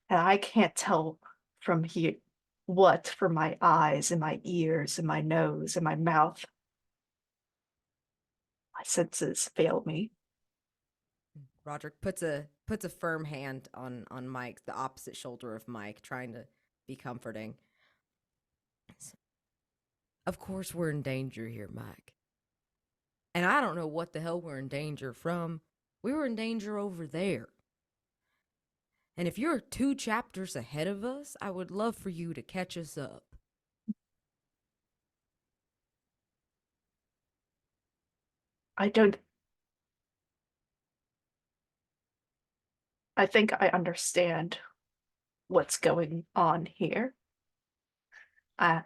and I can't tell from here what from my eyes and my ears and my nose and my mouth. My senses fail me. Rodrick puts a firm hand on Mike, the opposite shoulder of Mike, trying to be comforting. Of course we're in danger here, Mike. And I don't know what the hell we're in danger from. We were in danger over there. And if you're 2 chapters ahead of us, I would love for you to catch us up. I think I understand what's going on here. I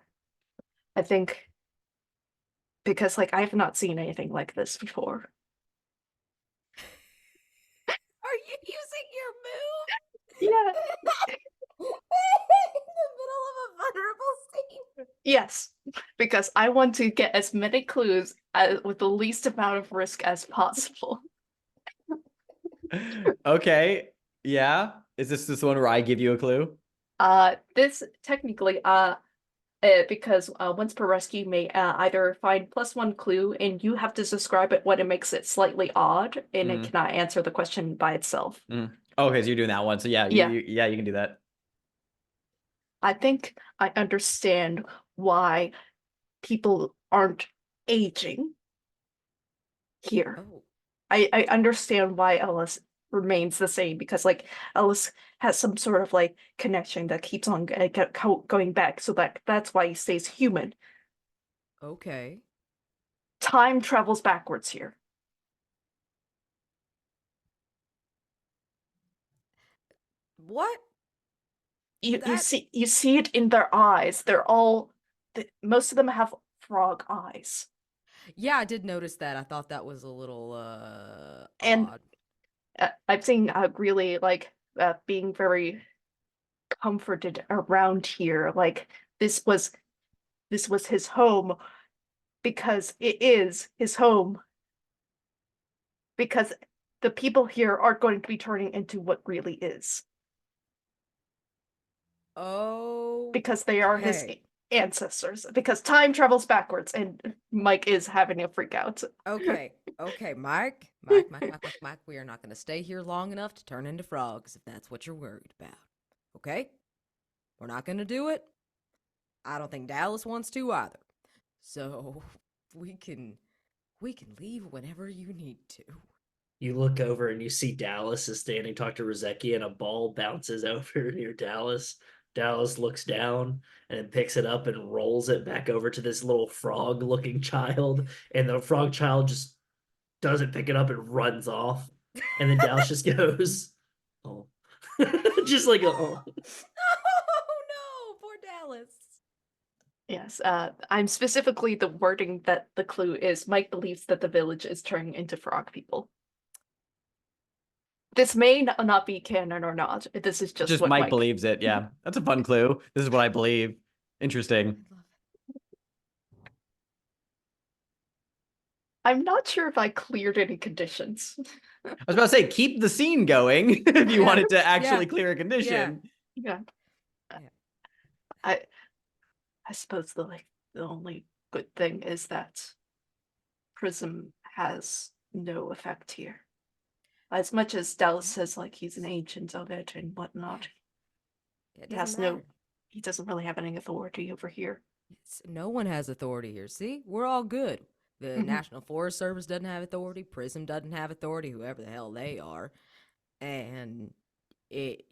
think because like I have not seen anything like this before. Are you using your move? Yeah. In the middle of a vulnerable scene? Yes, because I want to get as many clues with the least amount of risk as possible. Okay. Yeah. Is this one where I give you a clue? This technically, because once per rescue, you may either find +1 clue, and you have to describe it when it makes it slightly odd, and it cannot answer the question by itself. Okay, so you're doing that one. So yeah, Yeah. you can do that. I think I understand why people aren't aging here. Oh. I understand why Ellis remains the same, because like Ellis has some sort of like connection that keeps on going back, so that's why he stays human. Okay. Time travels backwards here. What? You That- see it in their eyes. They're all most of them have frog eyes. Yeah, I did notice that. I thought that was a little And odd. I've seen really like being very comforted around here. Like this was his home, because it is his home. Because the people here are going to be turning into what really is. Oh. Because they are his ancestors. Because time travels backwards, and Mike is having a freak out. Okay, Mike, we are not going to stay here long enough to turn into frogs if that's what you're worried about. Okay? We're not going to do it. I don't think Dallas wants to either. So, we can leave whenever you need to. You look over and you see Dallas is standing talking to Rybitski, and a ball bounces over near Dallas. Dallas looks down and then picks it up and rolls it back over to this little frog-looking child, and the frog child just doesn't pick it up and runs off. And then Dallas just goes, "Oh," just like oh. Oh no, poor Dallas. Yes, I'm specifically the wording that the clue is Mike believes that the village is turning into frog people. This may not be canon or not. This is just what Mike believes it. Yeah, that's a fun clue. This is what I believe. Interesting. I'm not sure if I cleared any conditions. I was about to say, keep the scene going if you wanted to actually Yeah. clear a condition. Yeah. I suppose the only good thing is that Prism has no effect here. As much as Dallas says like he's an agent of it and whatnot, It he doesn't has matter. he doesn't really have any authority over here. No one has authority here. See, we're all good. The Mhm. National Forest Service doesn't have authority. Prism doesn't have authority. Whoever the hell they are, and it,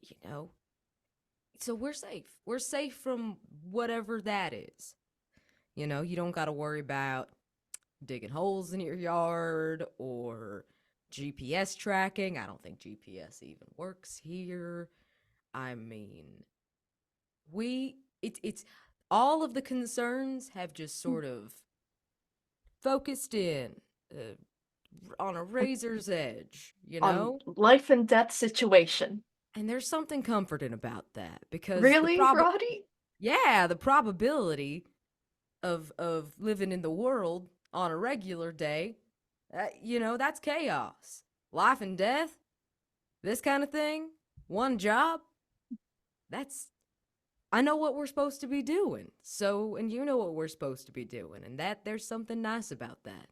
so we're safe. We're safe from whatever that is. You don't got to worry about digging holes in your yard or GPS tracking. I don't think GPS even works here. I mean, it's all of the concerns have just sort of focused in on a razor's edge, On life and death situation. And there's something comforting about that because Really, Roddy? the probability of living in the world on a regular day, that's chaos. Life and death, this kind of thing, one job. I know what we're supposed to be doing. So, and you know what we're supposed to be doing, and there's something nice about that.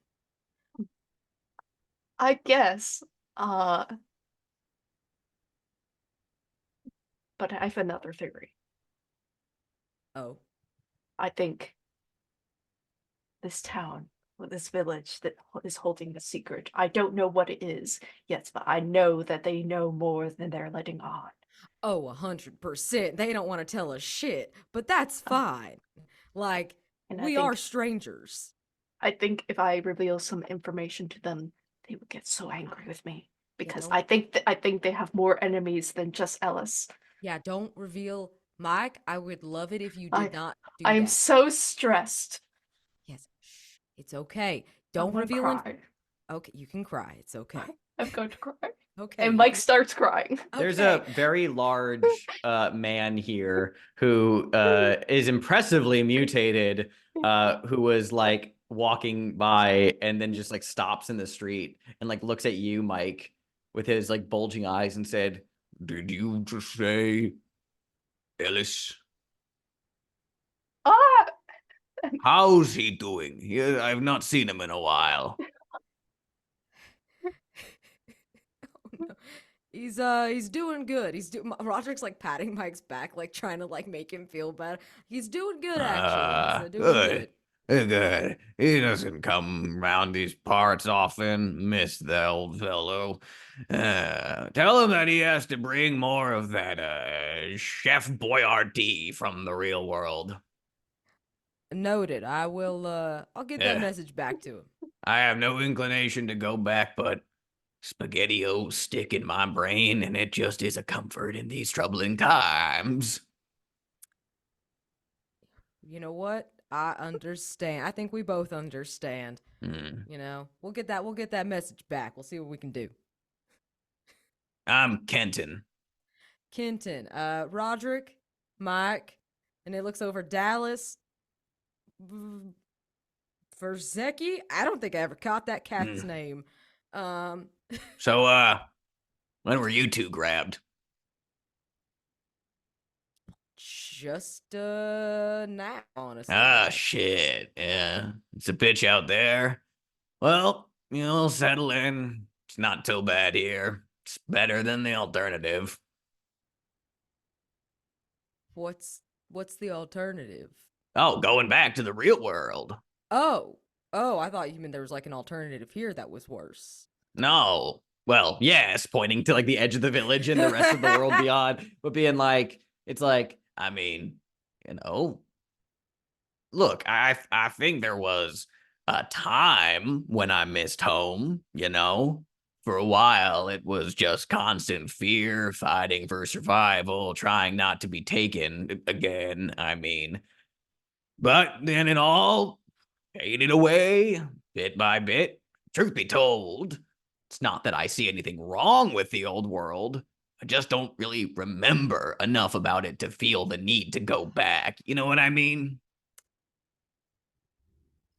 I guess. But I have another theory. Oh. I think this town, or this village that is holding a secret. I don't know what it is yet, but I know that they know more than they're letting on. Oh, 100%. They don't want to tell us shit, but that's fine. Like, And we are strangers. I think if I reveal some information to them, they would get so angry with me because don't- I think they have more enemies than just Ellis. Yeah, don't reveal. Mike, I would love it if you I- did not do I am that. so stressed. Yes, shh. It's okay. I'm Don't gonna reveal cry. Okay, you can cry. It's okay. I'm going to cry. Okay. And you Mike can- starts crying. There's okay. a very large man here who is impressively mutated, who was like walking by and then just like stops in the street and like looks at you, Mike, with his like bulging eyes and said, "Did you just say Ellis? Ah! How's he doing? I've not seen him in a while." Oh, no. He's doing good. Roderick's like patting Mike's back, like trying to like make him feel better. He's doing good actually. He's doing good. Good. He doesn't come round these parts often, miss the old fellow. Tell him that he has to bring more of that Chef Boyardee from the real world. Noted. I'll get that Yeah. message back to him. I have no inclination to go back, but SpaghettiOs stick in my brain, and it just is a comfort in these troubling times. You know what? I understand. I think we both understand. We'll get that message back. We'll see what we can do. I'm Kenton. Kenton, Rodrick, Mike, and it looks over Dallas. Verzecki? I don't think I ever caught that cat's name. So, when were you two grabbed? Just now, honestly. Ah, shit. Yeah. It's a bitch out there. Well, you'll settle in. It's not too bad here. It's better than the alternative. What's the alternative? Oh, going back to the real world. Oh, I thought you meant there was like an alternative here that was worse. No. Well, yes, pointing to like the edge of the village and the rest of the world beyond, but being like, it's like, I mean, look, I think there was a time when I missed home, For a while, it was just constant fear, fighting for survival, trying not to be taken again, I mean. But then it all faded away, bit by bit. Truth be told, it's not that I see anything wrong with the old world. I just don't really remember enough about it to feel the need to go back. You know what I mean?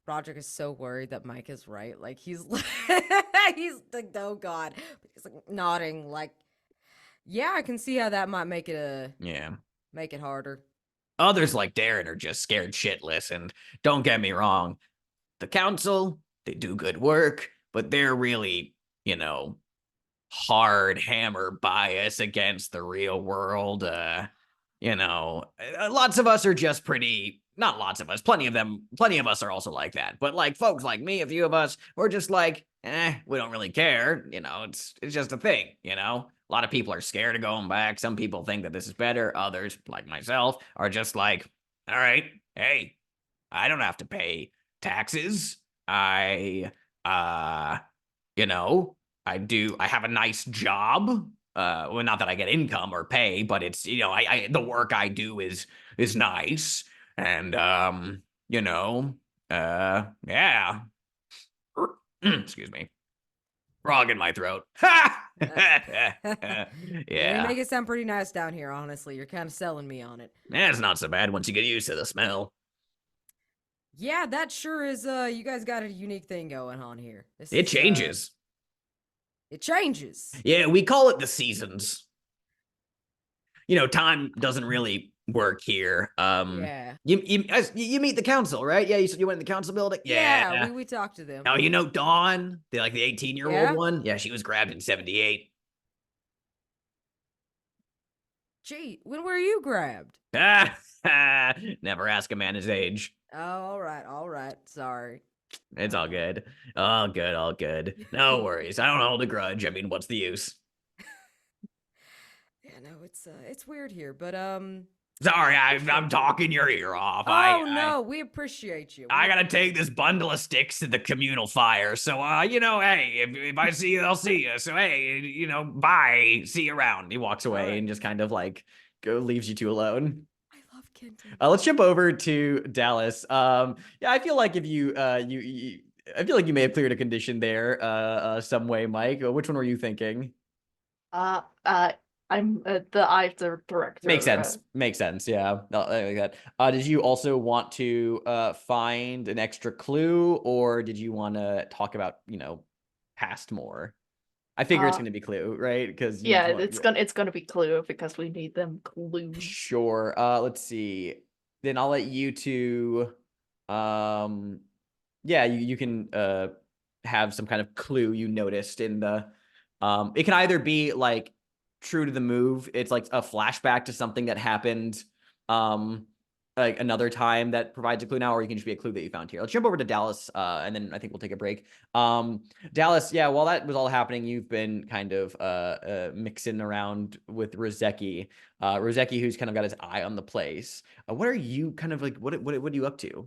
Roderick is so worried that Mike is right. Like he's he's like, oh god. He's like nodding like, yeah, I can see how that might make it make it harder. Others like Darren are just scared shitless, and don't get me wrong, the council, they do good work, but they're really, hard hammer bias against the real world. You know, lots of us are just pretty, not lots of us, plenty of us are also like that. But like folks like me, a few of us, we're just like, we don't really care. You know, it's just a thing, you know? A lot of people are scared of going back. Some people think that this is better. Others, like myself, are just like, all right, hey, I don't have to pay taxes. You know, I have a nice job. Well, not that I get income or pay, but it's, you know, the work I do is nice. And, you know, yeah. Excuse me. Frog in my throat. Yeah, you Yeah. make it sound pretty nice down here, honestly. You're kind of selling me on it. It's not so bad once you get used to the smell. Yeah, that sure is, you guys got a unique thing going on here. It changes. It changes. Yeah, we call it the seasons. You know, time doesn't really work here. Yeah. You meet the council, right? Yeah, you went in the council building. Yeah, we talked to them. Oh, you know Dawn, the 18-year-old Yeah? one. Yeah, she was grabbed in '78. Gee, when were you grabbed? Never ask a man his age. Oh, all right. Sorry. It's all good. All good, all good. No worries. I don't hold a grudge. I mean, what's the use? Yeah, no, it's weird here, but Sorry, I'm talking your ear off. Oh no, we appreciate you. I gotta take this bundle of sticks to the communal fire. So, you know, hey, if I see you, I'll see you. So, hey, you know, bye. See you around. He walks away Alright. and just kind of like leaves you two alone. I love Kenton. Let's jump over to Dallas. Yeah, I feel like if you, I feel like you may have cleared a condition there, some way, Mike. Which one were you thinking? I'm the eye director. Makes sense. Makes sense. Yeah. No, like that. Did you also want to find an extra clue, or did you want to talk about, you know, past more? I figure it's going to be clue, right? Because yeah, it's gonna be clue because we need them clues. Sure. Let's see. Then I'll let you two. Yeah, you can have some kind of clue you noticed in the. It can either be like true to the move. It's like a flashback to something that happened like another time that provides a clue now, or you can just be a clue that you found here. Let's jump over to Dallas, and then I think we'll take a break. Dallas, yeah, while that was all happening, you've been kind of mixing around with Rybitski. Rybitski, who's kind of got his eye on the place. What are you kind of like, what are you up to?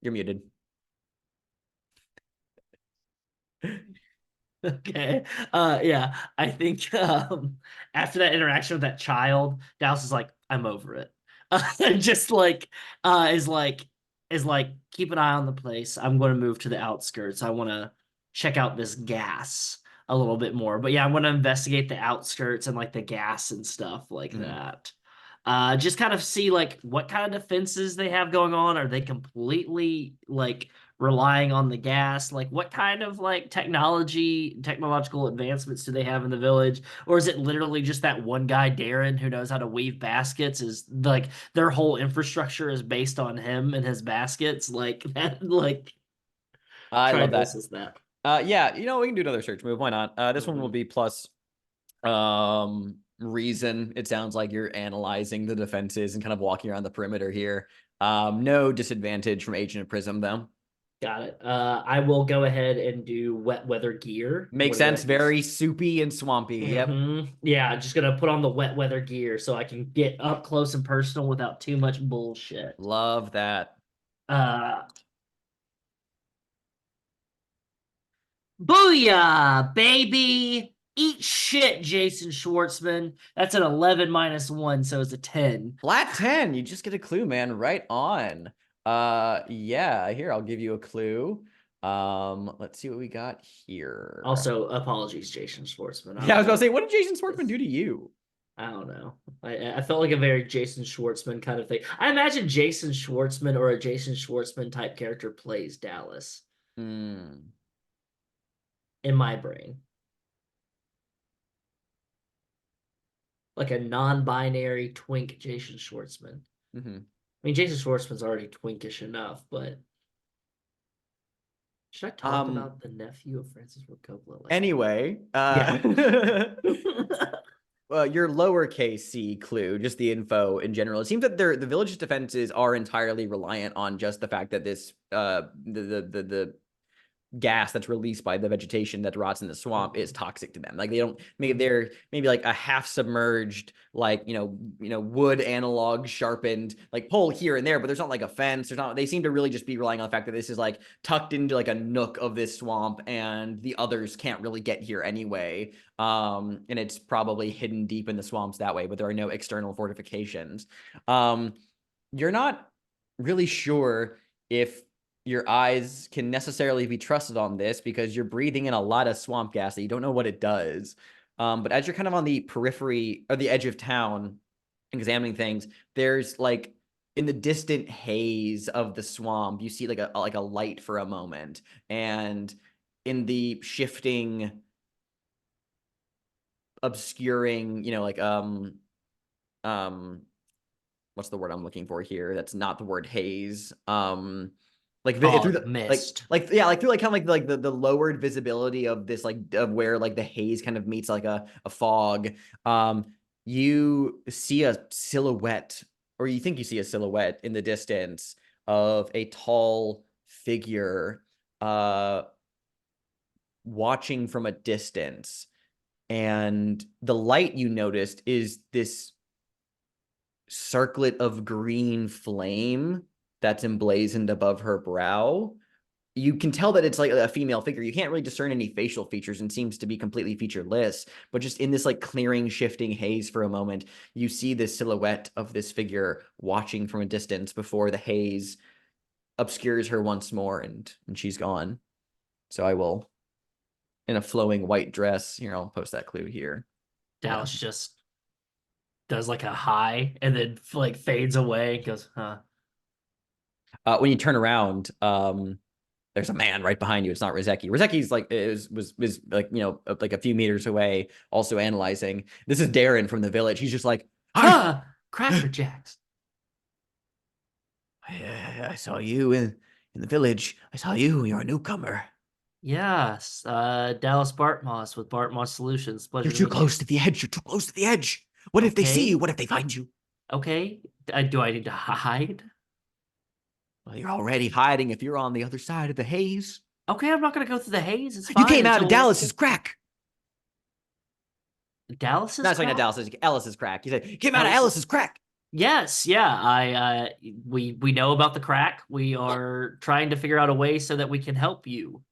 You're muted. Okay. Yeah. I think after that interaction with that child, Dallas is like, I'm over it. Just like is like keep an eye on the place. I'm going to move to the outskirts. I want to check out this gas a little bit more. But yeah, I'm going to investigate the outskirts and like the gas and stuff like that. Just kind of see like what kind of defenses they have going on. Are they completely like relying on the gas? Like what kind of like technological advancements do they have in the village? Or is it literally just that one guy, Darren, who knows how to weave baskets? Is like their whole infrastructure is based on him and his baskets? Like that, like I love that. Is that. Yeah, you know, we can do another search move. Why not? This one will be plus reason. It sounds like you're analyzing the defenses and kind of walking around the perimeter here. No disadvantage from Agent of Prism, though. Got it. I will go ahead and do wet weather gear. Makes sense. Very soupy and swampy. Yep. Yeah, just gonna put on the wet weather gear so I can get up close and personal without too much bullshit. Love that. Booyah, baby! Eat shit, Jason Schwartzman. That's an 11 minus 1, so it's a 10. Flat 10. You just get a clue, man. Right on. Yeah, here, I'll give you a clue. Let's see what we got here. Also, apologies, Jason Schwartzman. Yeah, I was about to say, what did Jason Schwartzman do to you? I don't know. I felt like a very Jason Schwartzman kind of thing. I imagine Jason Schwartzman or a Jason Schwartzman type character plays Dallas. In my brain. Like a non-binary twink Jason Schwartzman. I mean, Jason Schwartzman's already twinkish enough, but Should I talk about the nephew of Francis Ford Coppola? Anyway, your lowercase c clue, just the info in general. It seems that the village's defenses are entirely reliant on just the fact that this the gas that's released by the vegetation that rots in the swamp is toxic to them. Like they don't, maybe they're maybe like a half submerged, like wood analog sharpened like pole here and there, but there's not like a fence. There's not. They seem to really just be relying on the fact that this is like tucked into like a nook of this swamp, and the others can't really get here anyway. And it's probably hidden deep in the swamps that way, but there are no external fortifications. You're not really sure if your eyes can necessarily be trusted on this because you're breathing in a lot of swamp gas that you don't know what it does. But as you're kind of on the periphery or the edge of town examining things, there's like in the distant haze of the swamp, you see like a light for a moment. And in the shifting, obscuring, what's the word I'm looking for here? That's not the word haze. Through the mist. through like kind of like the lowered visibility of this of where like the haze kind of meets like a fog. You see a silhouette, or you think you see a silhouette in the distance of a tall figure watching from a distance. And the light you noticed is this circlet of green flame that's emblazoned above her brow. You can tell that it's like a female figure. You can't really discern any facial features and seems to be completely featureless, but just in this like clearing, shifting haze for a moment, you see this silhouette of this figure watching from a distance before the haze obscures her once more and she's gone. So I will, in a flowing white dress, here, I'll post that clue here. Dallas just does like a hi and then like fades away and goes, huh. When you turn around, there's a man right behind you. It's not Rybitski. Rybitski's like was like like a few meters away, also analyzing. This is Darren from the village. He's just like, Cracker Jacks. I saw you in the village. I saw you. You're a newcomer. Yes, Dallas Bartmoss with Bartmoss Solutions. Pleasure. You're too close to the edge. You're too close to the edge. What if they see you? What if they find you? Okay. Do I need to hide? Well, you're already hiding if you're on the other side of the haze. Okay, I'm not going to go through the haze. It's fine. You came out of Dallas's crack. Dallas's crack? Not Dallas's. Ellis's crack. You said you came out of Ellis's crack. Yes, yeah. We know about the crack. We are trying to figure out a way so that we can help you.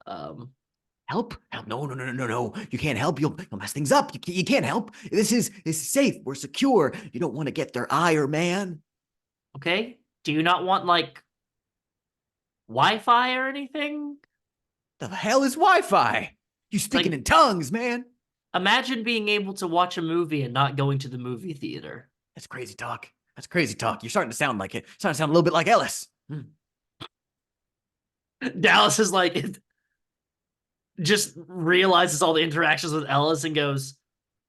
Help? No. You can't help. You'll mess things up. You can't help. This is safe. We're secure. You don't want to get their ire, man. Okay. Do you not want like Wi-Fi or anything? The hell is Wi-Fi? You speaking in tongues, man. Imagine being able to watch a movie and not going to the movie theater. That's crazy talk. You're starting to sound like it. Starting to sound a little bit like Ellis. Dallas is like, just realizes all the interactions with Ellis and goes,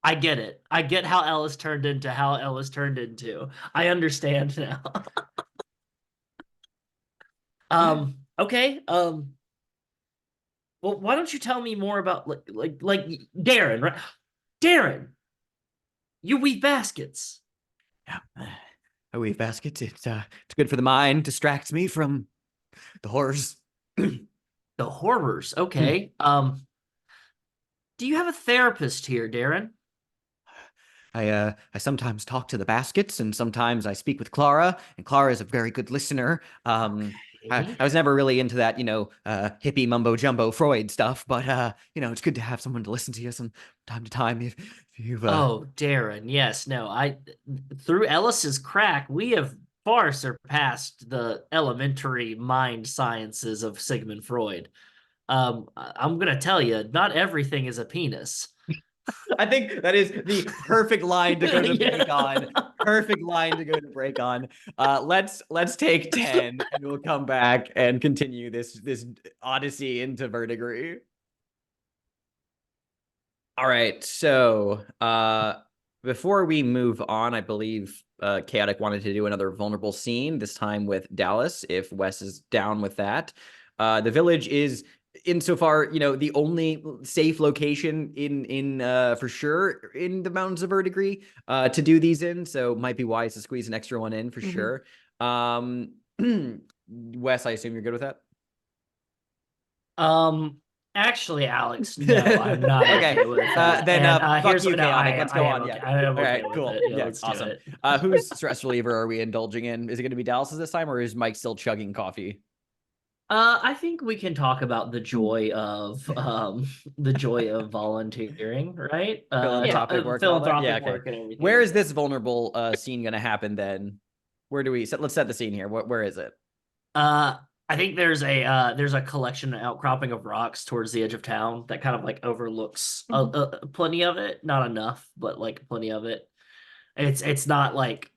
I get it. I get how Ellis turned into how Ellis turned into. I understand now. Okay. Well, why don't you tell me more about like Darren, right? Darren, you weave baskets. Yeah, I weave baskets. It's good for the mind. Distracts me from the horrors. The horrors. Okay. Do you have a therapist here, Darren? I sometimes talk to the baskets, and sometimes I speak with Clara, and Clara is a very good listener. I was never really into that, hippie mumbo jumbo Freud stuff, but it's good to have someone to listen to you from time to time. If you've Oh, Darren, yes, no, through Ellis's crack, we have far surpassed the elementary mind sciences of Sigmund Freud. I'm gonna tell you, not everything is a penis. I think that is the perfect line to go to break on. Perfect line to go to break on. Let's take 10 and we'll come back and continue this odyssey into Verdigris. All right, so before we move on, I believe Chaotic wanted to do another vulnerable scene, this time with Dallas, if Wes is down with that. The village is, insofar, the only safe location in for sure in the Mountains of Verdigris to do these in. So might be wise to squeeze an extra one in for sure. Wes, I assume you're good with that. Actually, Alex, no, I'm not Okay, okay with that. then, And fuck here's you, no, Chaotic. Let's go I am on. okay. Yeah. I am All okay right, with cool. it. Yeah, Yeah, let's awesome. do it. Whose stress reliever are we indulging in? Is it going to be Dallas's this time, or is Mike still chugging coffee? I think we can talk about the joy of volunteering, right? Philanthropic work and all that? Philanthropic Yeah, okay. work and everything. Where like is this vulnerable scene going to happen then? Where do we let's set the scene here. Where is it? I think there's a collection, an outcropping of rocks towards the edge of town that kind of like overlooks plenty of it, not enough, but like plenty of it. It's not like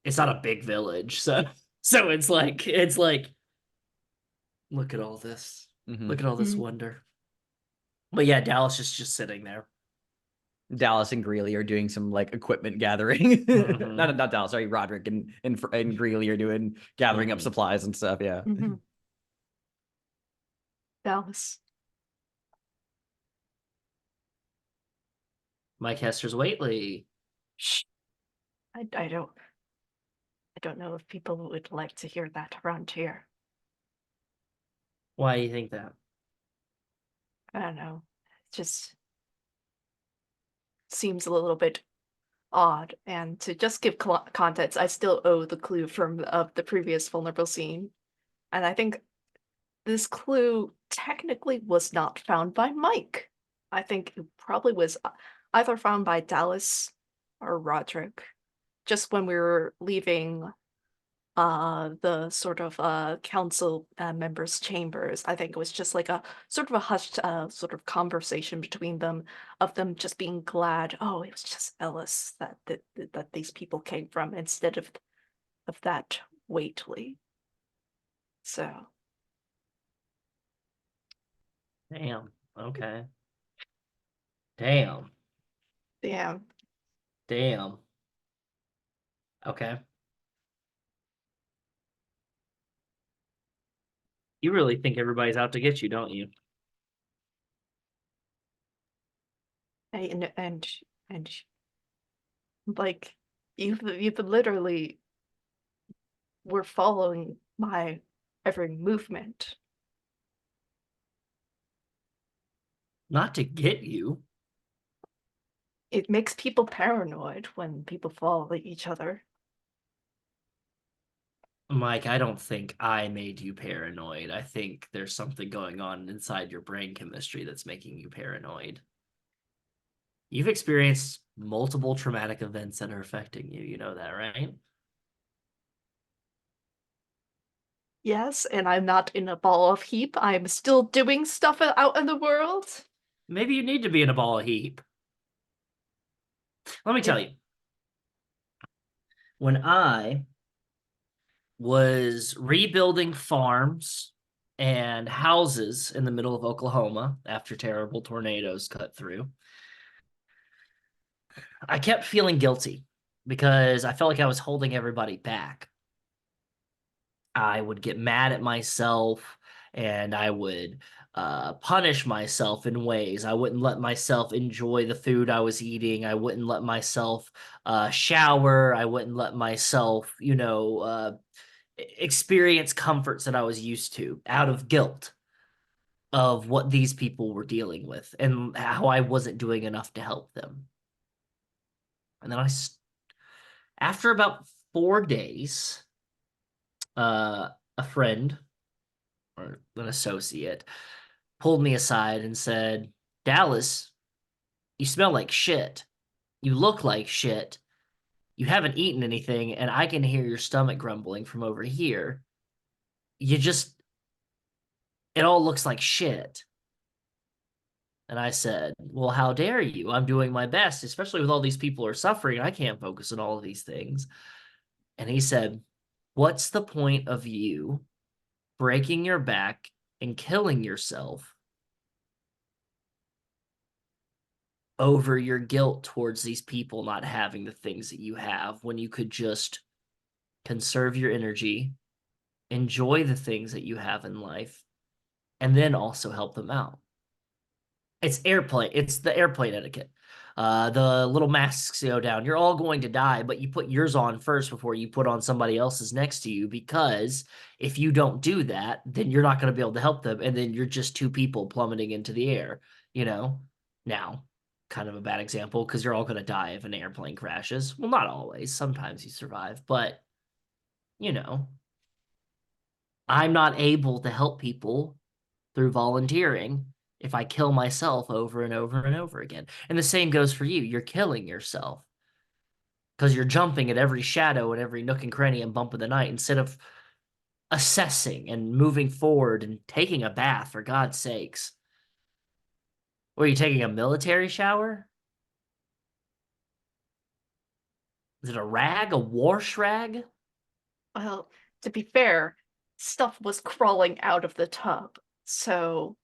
it's not a big village, so it's like look at all this, look at all this wonder. But yeah, Dallas is just sitting there. Dallas and Greeley are doing some like equipment gathering. Not Dallas, sorry, Rodrick and Greeley are doing gathering up supplies and stuff. Yeah. Dallas. Mike Hester's Whateley. Shh. I don't know if people would like to hear that around here. Why do you think that? I don't know. It just seems a little bit odd. And to just give context, I still owe the clue of the previous vulnerable scene. And I think this clue technically was not found by Mike. I think it probably was either found by Dallas or Rodrick. Just when we were leaving the sort of council members' chambers, I think it was just like a sort of a hushed sort of conversation between them, of them just being glad, oh, it was just Ellis that these people came from instead of that Whateley. So Damn. Okay. Damn. Okay. You really think everybody's out to get you, don't you? and like you've literally were following my every movement. Not to get you. It makes people paranoid when people follow each other. Mike, I don't think I made you paranoid. I think there's something going on inside your brain chemistry that's making you paranoid. You've experienced multiple traumatic events that are affecting you. You know that, right? Yes, and I'm not in a ball of heap. I'm still doing stuff out in the world. Maybe you need to be in a ball of heap. Let me tell you. When I was rebuilding farms and houses in the middle of Oklahoma after terrible tornadoes cut through, I kept feeling guilty because I felt like I was holding everybody back. I would get mad at myself and I would punish myself in ways. I wouldn't let myself enjoy the food I was eating. I wouldn't let myself shower. I wouldn't let myself, experience comforts that I was used to out of guilt of what these people were dealing with and how I wasn't doing enough to help them. And then after about 4 days, a friend or an associate pulled me aside and said, Dallas, you smell like shit. You look like shit. You haven't eaten anything, and I can hear your stomach grumbling from over here. It all looks like shit. And I said, well, how dare you? I'm doing my best, especially with all these people who are suffering. I can't focus on all of these things. And he said, what's the point of you breaking your back and killing yourself over your guilt towards these people not having the things that you have when you could just conserve your energy enjoy the things that you have in life, and then also help them out. It's the airplane etiquette. The little masks go down. You're all going to die, but you put yours on first before you put on somebody else's next to you, because if you don't do that, then you're not going to be able to help them, and then you're just two people plummeting into the air, you know? Now, kind of a bad example, because you're all going to die if an airplane crashes. Well, not always. Sometimes you survive, but, you know, I'm not able to help people through volunteering if I kill myself over and over and over again. And the same goes for you. You're killing yourself because you're jumping at every shadow and every nook and cranny and bump of the night instead of assessing and moving forward and taking a bath, for God's sakes. Or are you taking a military shower? Is it a rag? A wash rag? Well, to be fair, stuff was crawling out of the tub, so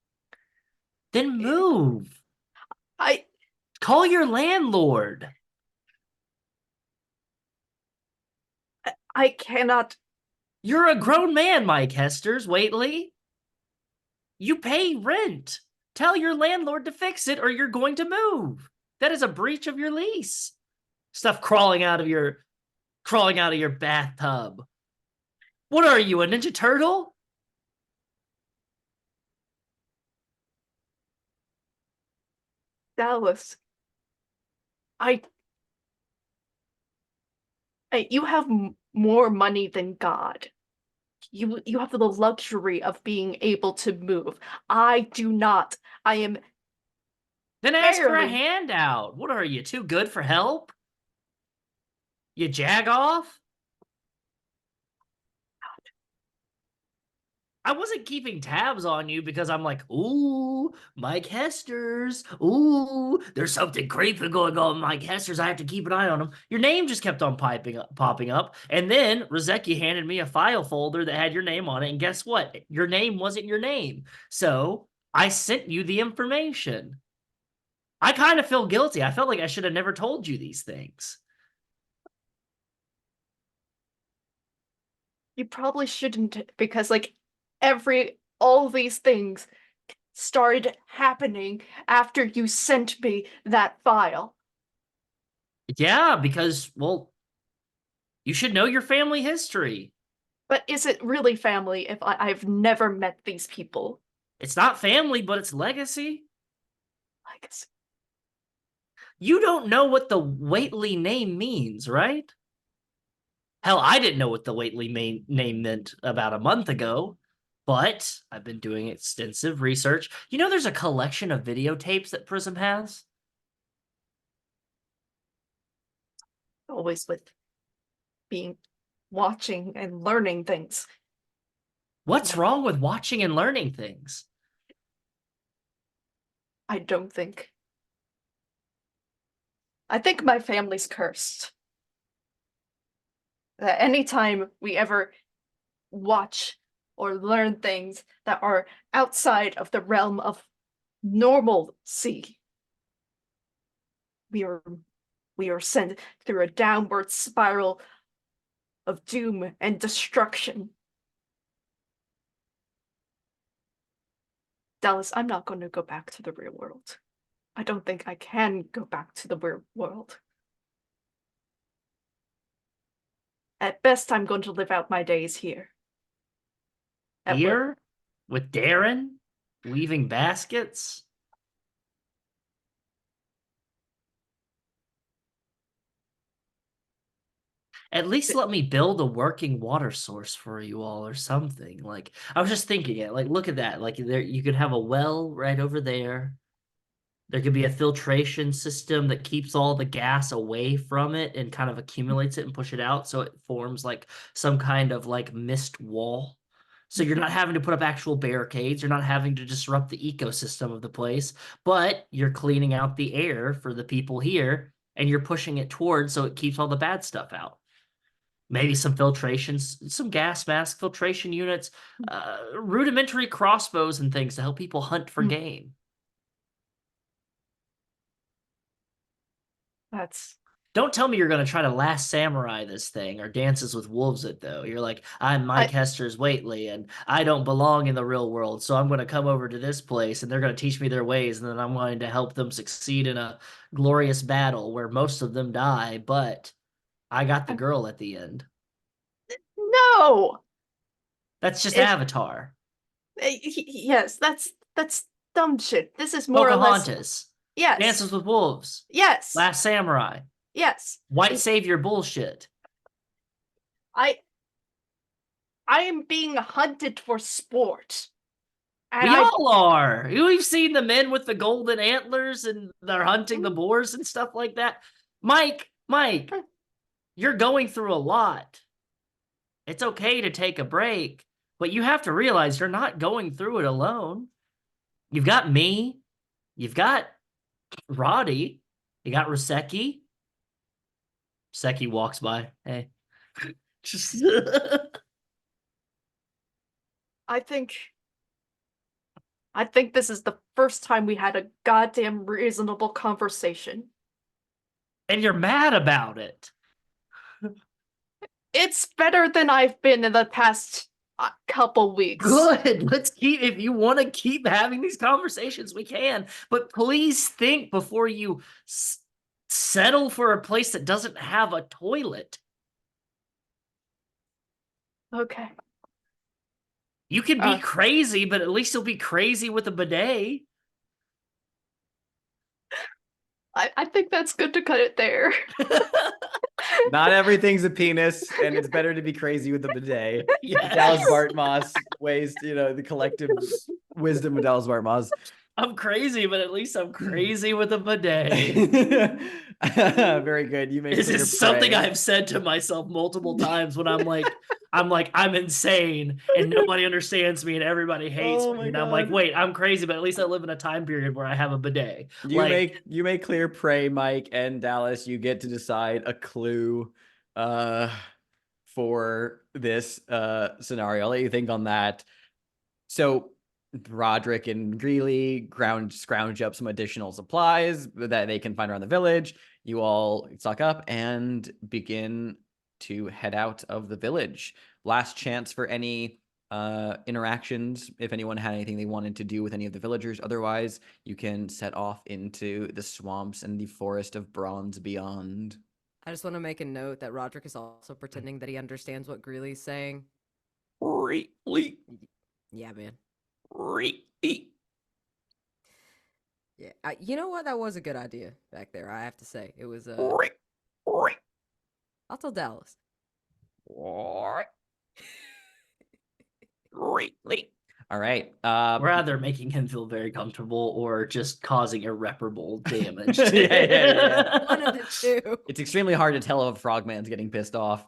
Then move. I Call your landlord. cannot. You're a grown man, Mike Hestors, Whateley. You pay rent. Tell your landlord to fix it or you're going to move. That is a breach of your lease. Stuff crawling out of your bathtub. What are you, a Ninja Turtle? Dallas, you have more money than God. You have the luxury of being able to move. I do not. I am Then ask for a barely. handout. What are you, too good for help? You jag off? I wasn't keeping tabs on you because I'm like, ooh, Mike Hestors. Ooh, there's something creepy going on with Mike Hestors. I have to keep an eye on him. Your name just kept on popping up. And then Rybitski handed me a file folder that had your name on it. And guess what? Your name wasn't your name. So I sent you the information. I kind of feel guilty. I felt like I should have never told you these things. You probably shouldn't, because like all these things started happening after you sent me that file. Yeah, because, well, you should know your family history. But is it really family if I've never met these people? It's not family, but it's legacy. Legacy. You don't know what the Whateley name means, right? Hell, I didn't know what the Whateley name meant about a month ago, but I've been doing extensive research. You know, there's a collection of videotapes that Prism has. Always with being watching and learning things. What's wrong with watching and learning things? I don't think. I think my family's cursed. That anytime we ever watch or learn things that are outside of the realm of normalcy, we are sent through a downward spiral of doom and destruction. Dallas, I'm not going to go back to the real world. I don't think I can go back to the real world. At best, I'm going to live out my days here. Here? With Darren? Weaving baskets? At least let me build a working water source for you all or something. Like, I was just thinking it. Like, look at that. Like, there you could have a well right over there. There could be a filtration system that keeps all the gas away from it and kind of accumulates it and push it out so it forms like some kind of like mist wall. So you're not having to put up actual barricades. You're not having to disrupt the ecosystem of the place, but you're cleaning out the air for the people here and you're pushing it towards so it keeps all the bad stuff out. Maybe some filtrations, some gas mask filtration units, rudimentary crossbows and things to help people hunt for game. That's Don't tell me you're going to try to Last Samurai this thing or Dances with Wolves it, though. You're like, I'm Mike Hestors Whateley, and I don't belong in the real world, so I'm going to come over to this place, and they're going to teach me their ways, and then I'm going to help them succeed in a glorious battle where most of them die, but I got the girl at the end. No. That's just It- Avatar. Yes, that's dumb shit. This is more or less. Pocahontas. Yes. Dances with Wolves. Yes. Last Samurai. Yes. White savior bullshit. I am being hunted for sport. And We all are. We've seen the men with the golden antlers and they're hunting the boars and stuff like that. Mike, you're going through a lot. It's okay to take a break, but you have to realize you're not going through it alone. You've got me. You've got Roddy. You got Rybitski. Rybitski walks by. Hey. Just I think this is the first time we had a goddamn reasonable conversation. and you're mad about it. It's better than I've been in the past couple weeks. Good. Let's keep, if you want to keep having these conversations, we can. But please think before you settle for a place that doesn't have a toilet. Okay. You can be crazy, but at least you'll be crazy with a bidet. I think that's good to cut it there. Not everything's a penis, and it's better to be crazy with a bidet. Yes. Dallas Bartmoss weighs, the collective wisdom of Dallas Bartmoss. I'm crazy, but at least I'm crazy with a bidet. Very good. You make This is something I've said to myself multiple times when I'm insane and nobody understands me and everybody hates me. And I'm like, God. wait, I'm crazy, but at least I live in a time period where I have a bidet. You make clear prey, Mike and Dallas. You get to decide a clue for this scenario. I'll let you think on that. So Rodrick and Greeley scrounge up some additional supplies that they can find around the village. You all stock up and begin to head out of the village. Last chance for any interactions, if anyone had anything they wanted to do with any of the villagers. Otherwise, you can set off into the swamps and the forest of bronze beyond. I just want to make a note that Rodrick is also pretending that he understands what Greeley's saying. Really? Yeah, man. Really? Yeah, you know what? That was a good idea back there. I have to say, it was. I'll tell Dallas. Really? All right. We're either making him feel very comfortable or just causing irreparable damage. Yeah. One of the two. It's extremely hard to tell if Frogman's getting pissed off.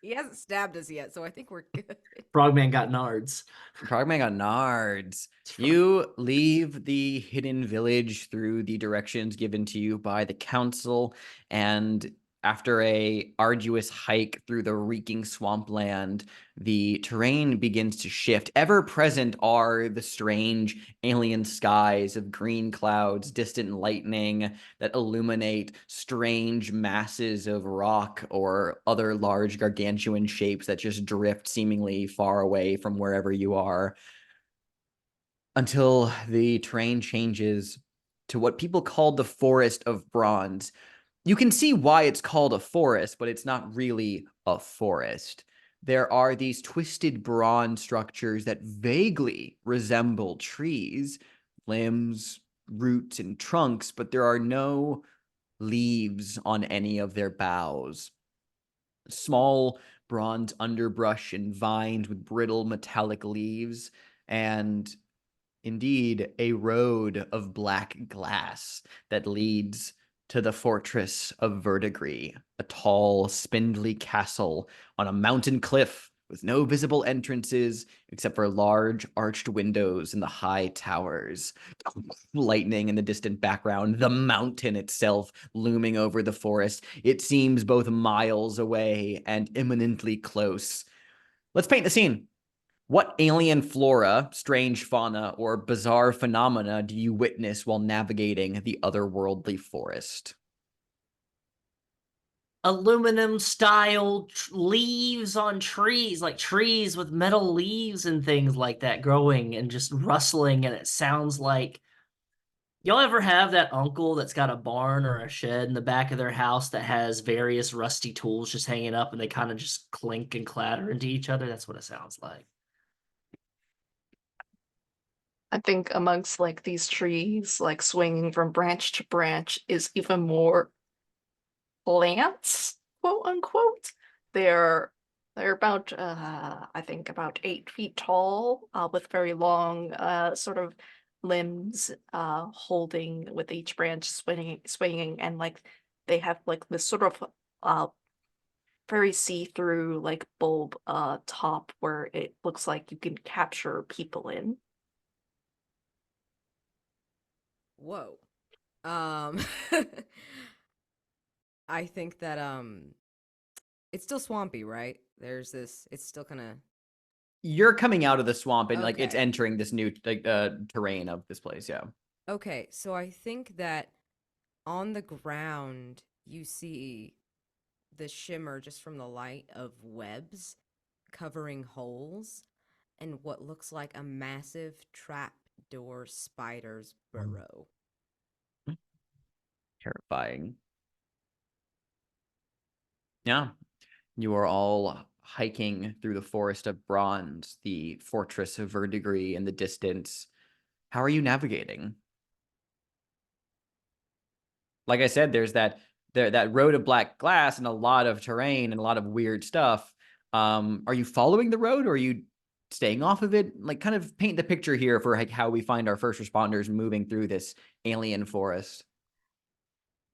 He hasn't stabbed us yet, so I think we're good. Frogman got nards. Frogman got nards. You leave the hidden village through the directions given to you by the council, and after a arduous hike through the reeking swampland, the terrain begins to shift. Ever present are the strange alien skies of green clouds, distant lightning that illuminate strange masses of rock or other large gargantuan shapes that just drift seemingly far away from wherever you are, until the terrain changes to what people called the Forest of Bronze. You can see why it's called a forest, but it's not really a forest. There are these twisted bronze structures that vaguely resemble trees, limbs, roots, and trunks, but there are no leaves on any of their boughs. Small bronze underbrush and vines with brittle metallic leaves, and indeed a road of black glass that leads to the fortress of Verdigris, a tall, spindly castle on a mountain cliff with no visible entrances except for large arched windows in the high towers. Lightning in the distant background, the mountain itself looming over the forest. It seems both miles away and imminently close. Let's paint the scene. What alien flora, strange fauna, or bizarre phenomena do you witness while navigating the otherworldly forest? aluminum style leaves on trees, like trees with metal leaves and things like that growing and just rustling. And it sounds like, y'all ever have that uncle that's got a barn or a shed in the back of their house that has various rusty tools just hanging up and they kind of just clink and clatter into each other? That's what it sounds like. I think amongst like these trees, like swinging from branch to branch, is even more plants, quote unquote. They're about I think about 8 feet tall, with very long sort of limbs, holding with each branch swinging, and like they have like this sort of very see-through like bulb top where it looks like you can capture people in. Whoa. I think that it's still swampy, right? There's this. It's still kind of. You're coming out of the swamp and like it's Okay. entering this new like terrain of this place. Yeah. Okay, so I think that on the ground you see the shimmer just from the light of webs covering holes and what looks like a massive trapdoor spider's burrow. Terrifying. Yeah. You are all hiking through the forest of bronze, the fortress of Verdigris in the distance. How are you navigating? Like I said, there's that road of black glass and a lot of terrain and a lot of weird stuff. Are you following the road or are you staying off of it? Like, kind of paint the picture here for like how we find our first responders moving through this alien forest.